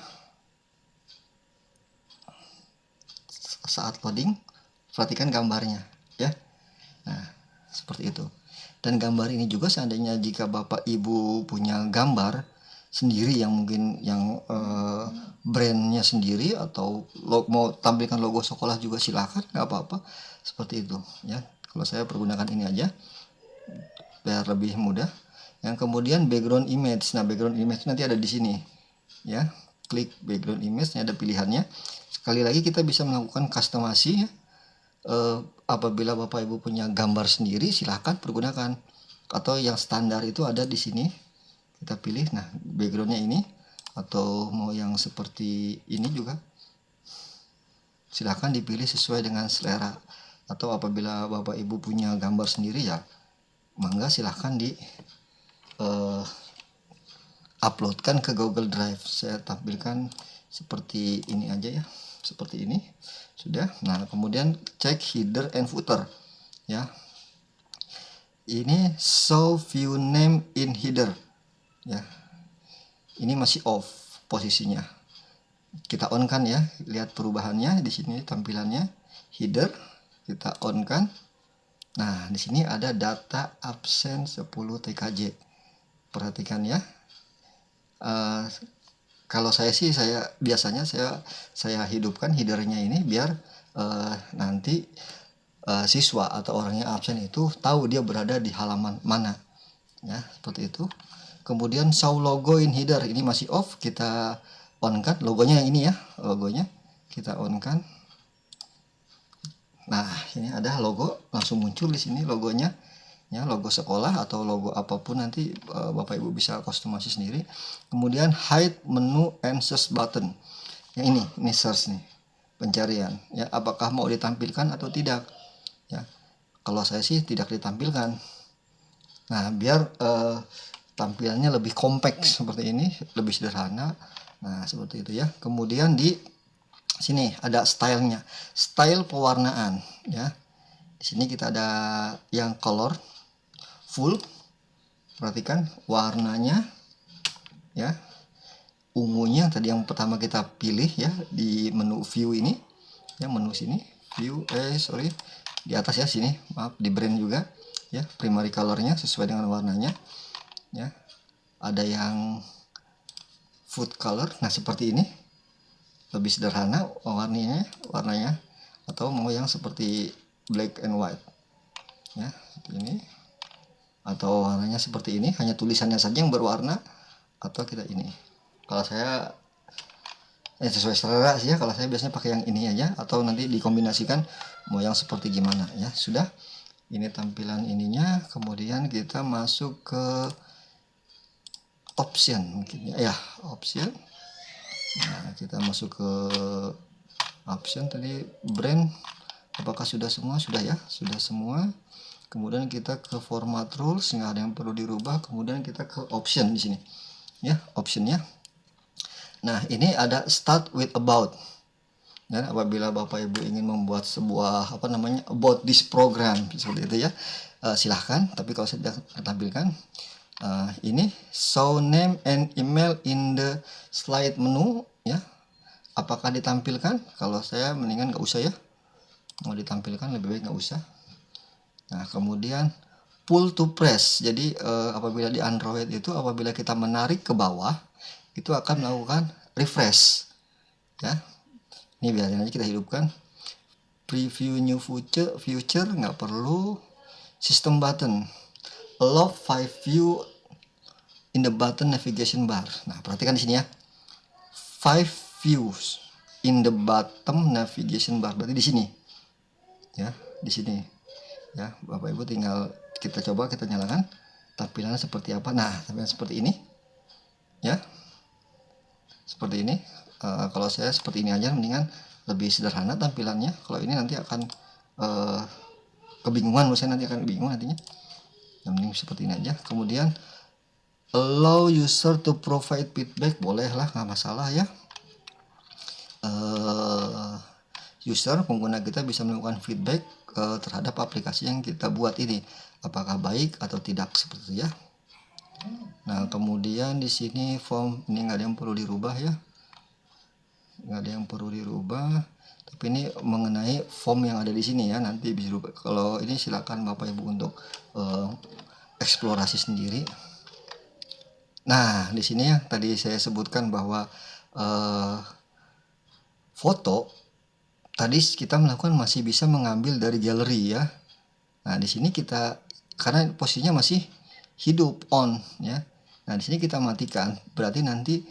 Saat loading, perhatikan gambarnya ya. Nah, seperti itu. Dan gambar ini juga seandainya jika Bapak Ibu punya gambar sendiri yang mungkin yang brandnya sendiri, atau mau tampilkan logo sekolah juga silakan, nggak apa-apa, seperti itu ya. Kalau saya pergunakan ini aja biar lebih mudah. Yang kemudian background image. Nah, background image nanti ada di sini ya. Klik background image, ada pilihannya. Sekali lagi kita bisa melakukan customasi ya. Apabila Bapak Ibu punya gambar sendiri silahkan pergunakan, atau yang standar itu ada di sini, kita pilih. Nah, backgroundnya ini, atau mau yang seperti ini juga silahkan dipilih sesuai dengan selera. Atau apabila Bapak Ibu punya gambar sendiri ya mangga silahkan di uploadkan ke Google Drive. Saya tampilkan seperti ini aja ya, seperti ini sudah. Nah, kemudian cek header and footer ya. Ini show view name in header ya. Ini masih off posisinya. Kita on kan ya. Lihat perubahannya di sini, tampilannya header kita on kan. Nah, di sini ada data absen 10 TKJ. Perhatikan ya. Kalau saya sih, saya biasanya saya hidupkan headernya ini biar nanti siswa atau orang yang absen itu tahu dia berada di halaman mana ya, seperti itu. Kemudian show logo in header ini masih off, kita on kan. Logonya yang ini ya, logonya kita on kan. Nah, ini ada logo langsung muncul di sini logonya ya, logo sekolah atau logo apapun nanti Bapak Ibu bisa customasi sendiri. Kemudian hide menu and search button. Yang ini search nih, pencarian ya, apakah mau ditampilkan atau tidak ya. Kalau saya sih tidak ditampilkan. Nah, biar tampilannya lebih compact seperti ini, lebih sederhana. Nah, seperti itu ya. Kemudian di sini ada stylenya, style pewarnaan ya. Di sini kita ada yang color full, perhatikan warnanya ya, ungunya tadi yang pertama kita pilih ya di menu view ini ya, menu sini view di atas ya, sini maaf, di brand juga ya, primary colornya sesuai dengan warnanya ya. Ada yang food color, nah seperti ini lebih sederhana warnanya, atau mau yang seperti black and white ya, seperti ini. atau warnanya seperti ini, hanya tulisannya saja yang berwarna, atau kita ini. Kalau saya sesuai selera sih ya, kalau saya biasanya pakai yang ini aja, atau nanti dikombinasikan mau yang seperti gimana ya. Sudah, ini tampilan ininya. Kemudian kita masuk ke option mungkin ya, option. Nah, kita masuk ke option tadi, brand apakah sudah semua? Sudah ya, sudah semua. Kemudian kita ke format rules, nggak ada yang perlu dirubah. Kemudian kita ke option di sini ya, optionnya. Nah, ini ada start with about. Dan apabila Bapak Ibu ingin membuat sebuah about this program seperti itu ya, silahkan. Tapi kalau saya tidak tampilkan, ini show name and email in the slide menu ya. Apakah ditampilkan? Kalau saya mendingan nggak usah ya. Mau ditampilkan lebih baik nggak usah. Nah, kemudian pull to press. Jadi apabila di Android itu, apabila kita menarik ke bawah, itu akan melakukan refresh ya. Ini biarin aja, kita hidupkan. Preview new future nggak perlu. System button, allow 5 view in the button navigation bar. Nah, perhatikan di sini ya, 5 views in the bottom navigation bar, berarti di sini ya, di sini ya. Bapak Ibu tinggal kita coba, kita nyalakan tampilannya seperti apa. Nah, tampilan seperti ini ya, seperti ini. Kalau saya seperti ini aja, mendingan lebih sederhana tampilannya. Kalau ini nanti akan kebingungan, saya nanti akan bingung nantinya. Yang penting seperti ini aja. Kemudian allow user to provide feedback, boleh lah, nggak masalah ya. User, pengguna kita bisa melakukan feedback terhadap aplikasi yang kita buat ini, apakah baik atau tidak, seperti itu ya. Nah, kemudian di sini form, ini nggak ada yang perlu dirubah ya, nggak ada yang perlu dirubah. Tapi ini mengenai form yang ada di sini ya, nanti bisa dirubah. Kalau ini silakan Bapak Ibu untuk eksplorasi sendiri. Nah, di sini ya tadi saya sebutkan bahwa foto tadi kita melakukan masih bisa mengambil dari galeri ya. Nah, di sini kita, karena posisinya masih hidup on ya. Nah, di sini kita matikan, berarti nanti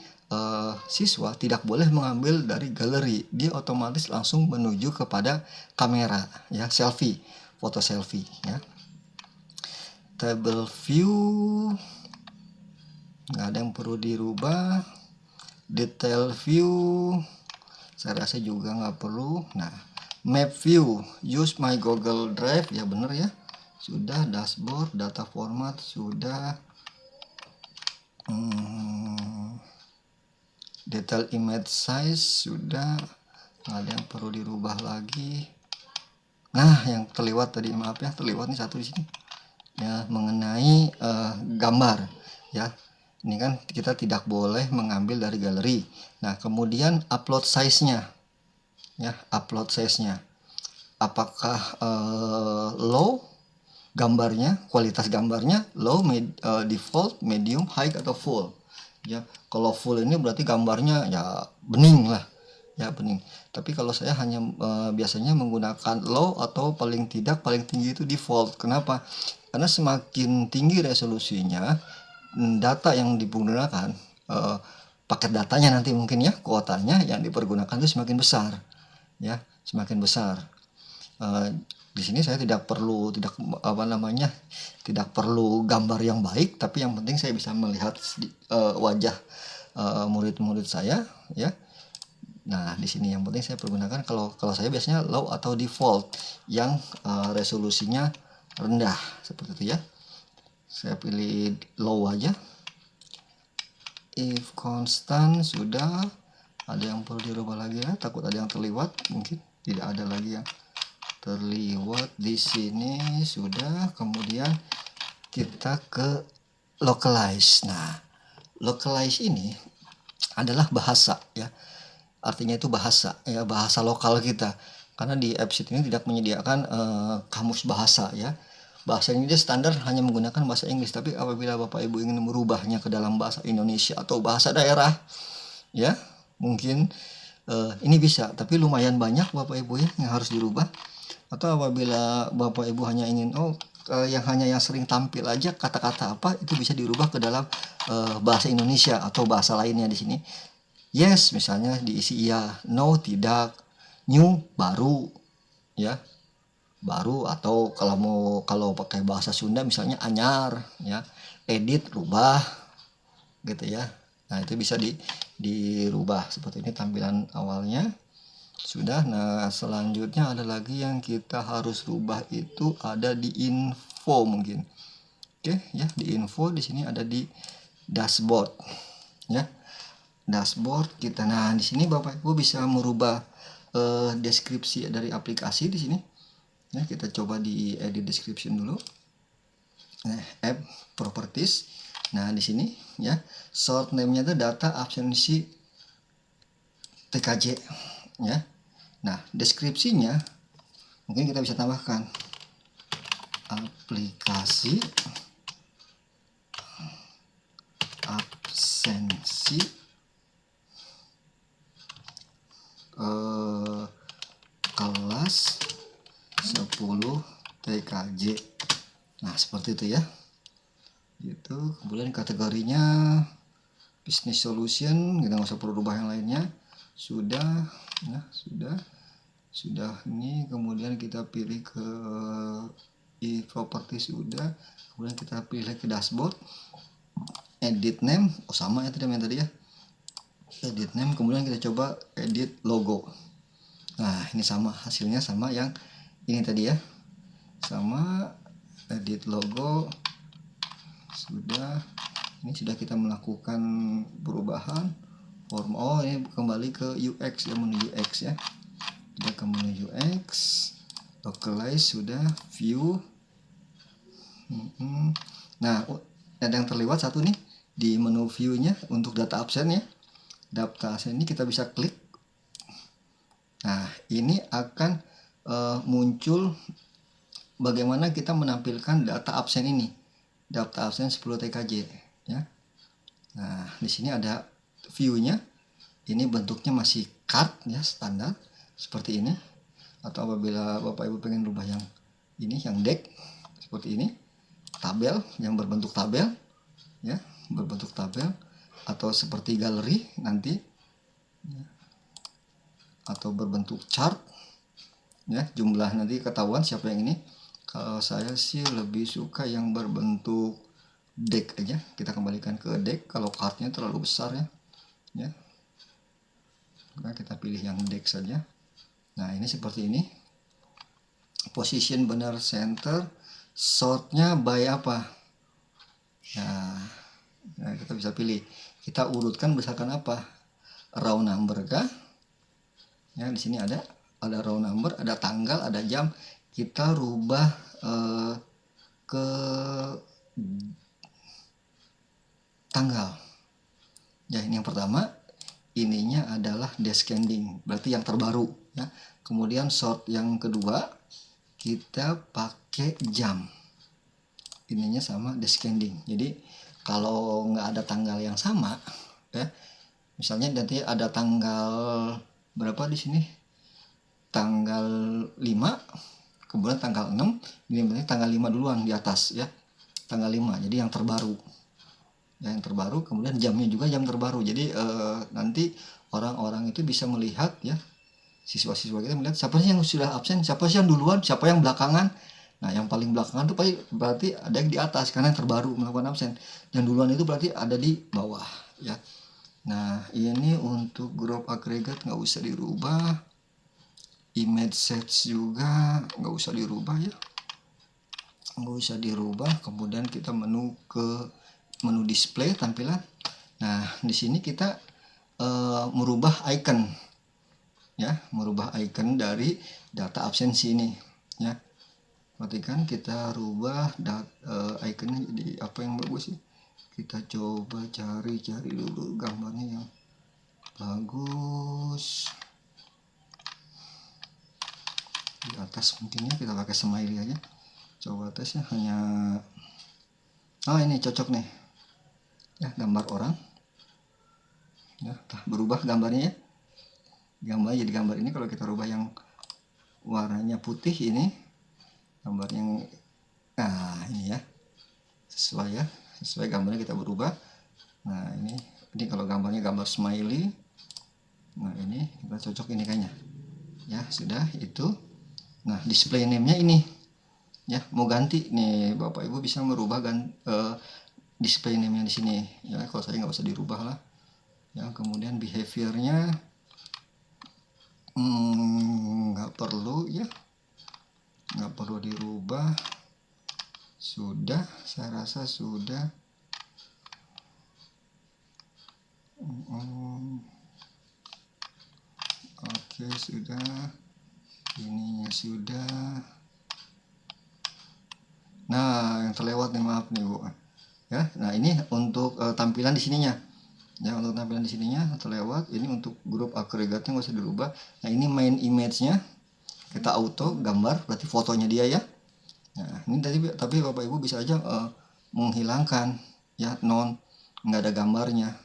siswa tidak boleh mengambil dari galeri, dia otomatis langsung menuju kepada kamera ya, selfie, foto selfie ya. Table view nggak ada yang perlu dirubah. Detail view saya rasa juga nggak perlu. Nah, map view, use my Google Drive ya, bener ya, sudah. Dashboard, data format sudah. Detail image size sudah, nggak ada yang perlu dirubah lagi. Nah, yang terlewat tadi, maaf ya, terlewat nih satu di sini ya, mengenai gambar ya. Ini kan kita tidak boleh mengambil dari galeri. Nah, kemudian upload size-nya ya, upload size-nya apakah low gambarnya, kualitas gambarnya low, default, medium, high atau full ya. Kalau full ini berarti gambarnya ya bening lah ya, bening. Tapi kalau saya hanya biasanya menggunakan low, atau paling tidak paling tinggi itu default. Kenapa? Karena semakin tinggi resolusinya data yang digunakan, paket datanya nanti mungkin ya, kuotanya yang dipergunakan itu semakin besar ya, semakin besar. Di sini saya tidak perlu gambar yang baik, tapi yang penting saya bisa melihat wajah murid-murid saya ya. Nah, di sini yang penting saya pergunakan, kalau saya biasanya low atau default yang resolusinya rendah, seperti itu ya. Saya pilih low aja. If constant sudah, ada yang perlu dirubah lagi ya, takut ada yang terlewat, mungkin tidak ada lagi yang terlewat di sini sudah. Kemudian kita ke localize. Nah, localize ini adalah bahasa ya, artinya itu bahasa ya, bahasa lokal kita, karena di AppSheet ini tidak menyediakan kamus bahasa ya. Bahasa Inggris standar hanya menggunakan bahasa Inggris, tapi apabila Bapak Ibu ingin merubahnya ke dalam bahasa Indonesia atau bahasa daerah ya, mungkin ini bisa, tapi lumayan banyak Bapak Ibu ya yang harus dirubah. Atau apabila Bapak Ibu hanya ingin yang sering tampil aja kata-kata apa itu bisa dirubah ke dalam bahasa Indonesia atau bahasa lainnya di sini. Yes misalnya diisi iya, no tidak, new baru ya, baru, atau kalau pakai bahasa Sunda misalnya anyar ya, edit rubah gitu ya. Nah itu bisa dirubah seperti ini tampilan awalnya sudah. Nah selanjutnya ada lagi yang kita harus rubah, itu ada di info mungkin. Oke ya, di info di sini ada di dashboard ya, dashboard kita. Nah di sini Bapak Ibu bisa merubah deskripsi dari aplikasi di sini ya. Kita coba di edit description dulu. Nah, app properties. Nah di sini ya, short name-nya itu data absensi TKJ ya. Nah deskripsinya mungkin kita bisa tambahkan aplikasi absensi kelas 10 TKJ. Nah seperti itu ya gitu. Kemudian kategorinya business solution, kita nggak usah perlu rubah yang lainnya. Sudah ya, sudah ini. Kemudian kita pilih ke property sudah, kemudian kita pilih ke dashboard, edit name, sama ya tadi ya, edit name. Kemudian kita coba edit logo. Nah ini sama, hasilnya sama yang ini tadi ya, sama. Edit logo sudah, ini sudah kita melakukan perubahan form. Oh ini kembali ke UX ya, menu UX ya, kita ke menu UX, localize sudah, view. Nah ada yang terlewat satu nih di menu view nya untuk data absen ya. Data absen ini kita bisa klik. Nah ini akan muncul bagaimana kita menampilkan data absen ini, data absen 10 TKJ ya. Nah di sini ada view-nya, ini bentuknya masih card ya, standar seperti ini. Atau apabila Bapak Ibu pengen rubah yang ini, yang deck seperti ini, tabel yang berbentuk tabel ya, berbentuk tabel, atau seperti galeri nanti ya, atau berbentuk chart ya, jumlah nanti ketahuan siapa yang ini. Kalau saya sih lebih suka yang berbentuk deck aja, kita kembalikan ke deck. Kalau cardnya terlalu besar ya, nah, kita pilih yang deck saja. Nah ini seperti ini, position benar center, sortnya by apa. Nah kita bisa pilih, kita urutkan berdasarkan apa, raw number kah ya. Di sini ada raw number, ada tanggal, ada jam. Kita rubah ke tanggal ya. Ini yang pertama, ininya adalah descending, berarti yang terbaru ya. Kemudian sort yang kedua kita pakai jam, ininya sama descending. Jadi kalau nggak ada tanggal yang sama ya, misalnya nanti ada tanggal berapa di sini, tanggal 5, kemudian tanggal 6, ini berarti tanggal 5 duluan di atas ya, tanggal 5, jadi yang terbaru ya, yang terbaru. Kemudian jamnya juga jam terbaru, jadi nanti orang-orang itu bisa melihat ya, siswa-siswa kita melihat siapa sih yang sudah absen, siapa sih yang duluan, siapa yang belakangan. Nah yang paling belakangan itu berarti ada yang di atas karena yang terbaru melakukan absen, yang duluan itu berarti ada di bawah ya. Nah ini untuk grup agregat nggak usah dirubah, image sets juga nggak usah dirubah ya, nggak usah dirubah. Kemudian kita menu display tampilan. Nah di sini kita merubah icon ya, merubah icon dari data absensi ini ya. Perhatikan, kita rubah iconnya jadi apa yang bagus sih. Kita coba cari dulu gambarnya yang bagus. Di atas mungkinnya kita pakai smiley aja, coba tes ya. Hanya ini cocok nih ya, gambar orang ya, berubah gambarnya ya, gambar jadi gambar ini. Kalau kita rubah yang warnanya putih, ini gambar yang Nah ini ya, sesuai gambarnya kita berubah. Nah ini kalau gambarnya gambar smiley. Nah ini kita cocok ini kayaknya ya, sudah itu. Nah display name-nya ini ya, mau ganti nih Bapak Ibu bisa merubah display name-nya di sini ya. Kalau saya nggak usah dirubah lah ya. Kemudian behavior-nya nggak perlu ya, nggak perlu dirubah, sudah, saya rasa sudah. Oke sudah, ininya sudah. Nah yang terlewat nih, maaf nih Bu ya. Nah ini untuk tampilan di sininya ya, untuk tampilan di sininya terlewat. Ini untuk grup agregatnya nggak usah dirubah. Nah ini main image-nya kita auto gambar, berarti fotonya dia ya. Nah ini tadi, tapi Bapak Ibu bisa aja menghilangkan ya, nggak ada gambarnya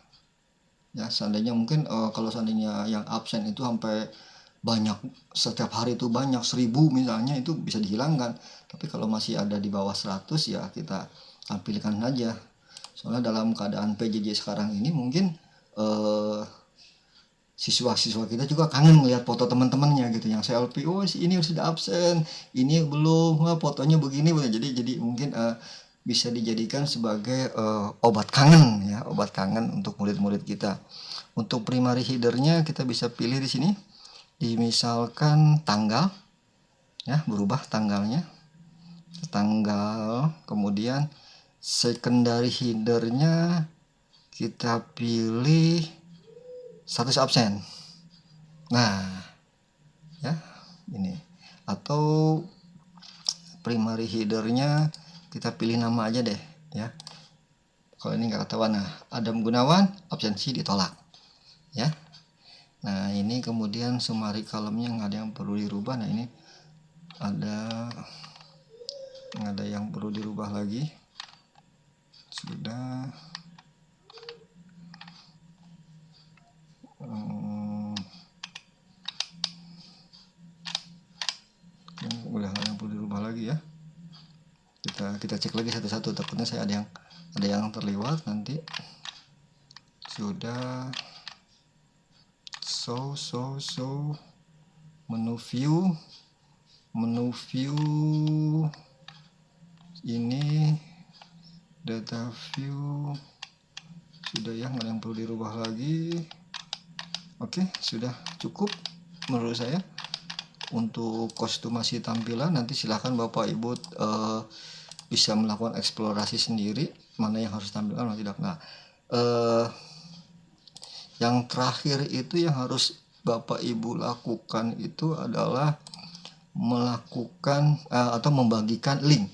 ya. Seandainya mungkin kalau seandainya yang absen itu sampai banyak, setiap hari itu banyak 1000 misalnya, itu bisa dihilangkan. Tapi kalau masih ada di bawah 100 ya kita tampilkan aja. Soalnya dalam keadaan PJJ sekarang ini mungkin siswa-siswa kita juga kangen melihat foto teman-temannya gitu yang selfie. Oh si ini sudah absen, ini belum, wah, fotonya begini. Jadi mungkin bisa dijadikan sebagai obat kangen ya, obat kangen untuk murid-murid kita. Untuk primary headernya kita bisa pilih di sini, misalkan tanggal ya, berubah tanggalnya, tanggal. Kemudian secondary headernya kita pilih status absen. Nah ya ini, atau primary headernya kita pilih nama aja deh ya. Kalau ini nggak ketahuan, nah Adam Gunawan absensi ditolak ya. Nah ini kemudian summary column-nya nggak ada yang perlu dirubah. Nah ini nggak ada yang perlu dirubah lagi, sudah. Udah nggak ada yang perlu dirubah lagi ya. Kita cek lagi satu-satu, takutnya saya ada yang terlewat nanti. Sudah. So menu view ini, data view sudah ya, nggak ada yang perlu dirubah lagi. Oke, sudah cukup menurut saya untuk kostumasi tampilan. Nanti silahkan Bapak Ibu bisa melakukan eksplorasi sendiri mana yang harus tampilkan, mana tidak. Nah yang terakhir itu yang harus Bapak Ibu lakukan itu adalah melakukan atau membagikan link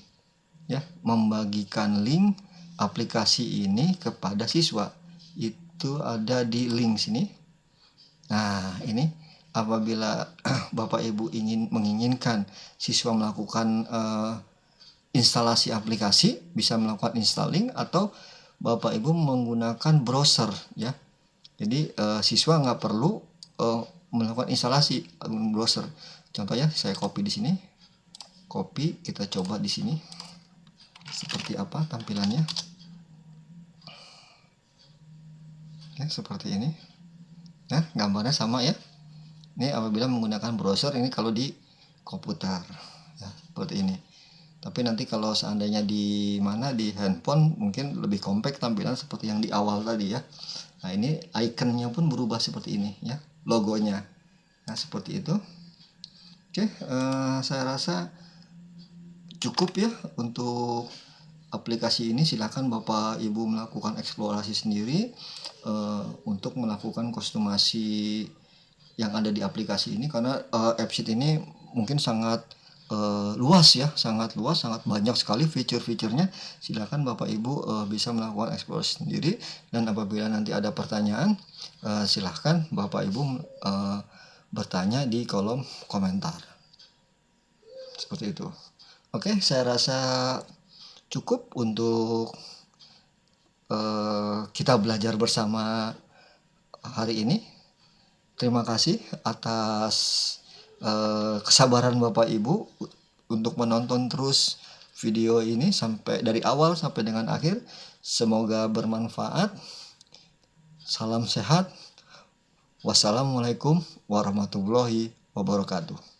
ya, membagikan link aplikasi ini kepada siswa. Itu ada di link sini. Nah ini apabila Bapak Ibu menginginkan siswa melakukan instalasi aplikasi, bisa melakukan installing, atau Bapak Ibu menggunakan browser ya. Jadi siswa nggak perlu melakukan instalasi browser. Contohnya saya copy di sini, kita coba di sini seperti apa tampilannya. Ya, seperti ini. Nah, gambarnya sama ya. Ini apabila menggunakan browser, ini kalau di komputer ya, seperti ini. Tapi nanti kalau seandainya di handphone mungkin lebih compact tampilan seperti yang di awal tadi ya. Nah ini ikonnya pun berubah seperti ini ya, logonya. Nah seperti itu. Oke, saya rasa cukup ya untuk aplikasi ini. Silakan Bapak Ibu melakukan eksplorasi sendiri untuk melakukan kostumasi yang ada di aplikasi ini, karena AppSheet ini mungkin sangat luas ya, sangat banyak sekali fitur-fiturnya. Silakan Bapak Ibu bisa melakukan eksplorasi sendiri, dan apabila nanti ada pertanyaan silahkan Bapak Ibu bertanya di kolom komentar seperti itu. Oke, saya rasa cukup untuk kita belajar bersama hari ini. Terima kasih atas kesabaran Bapak Ibu untuk menonton terus video ini sampai dari awal sampai dengan akhir. Semoga bermanfaat. Salam sehat. Wassalamualaikum warahmatullahi wabarakatuh.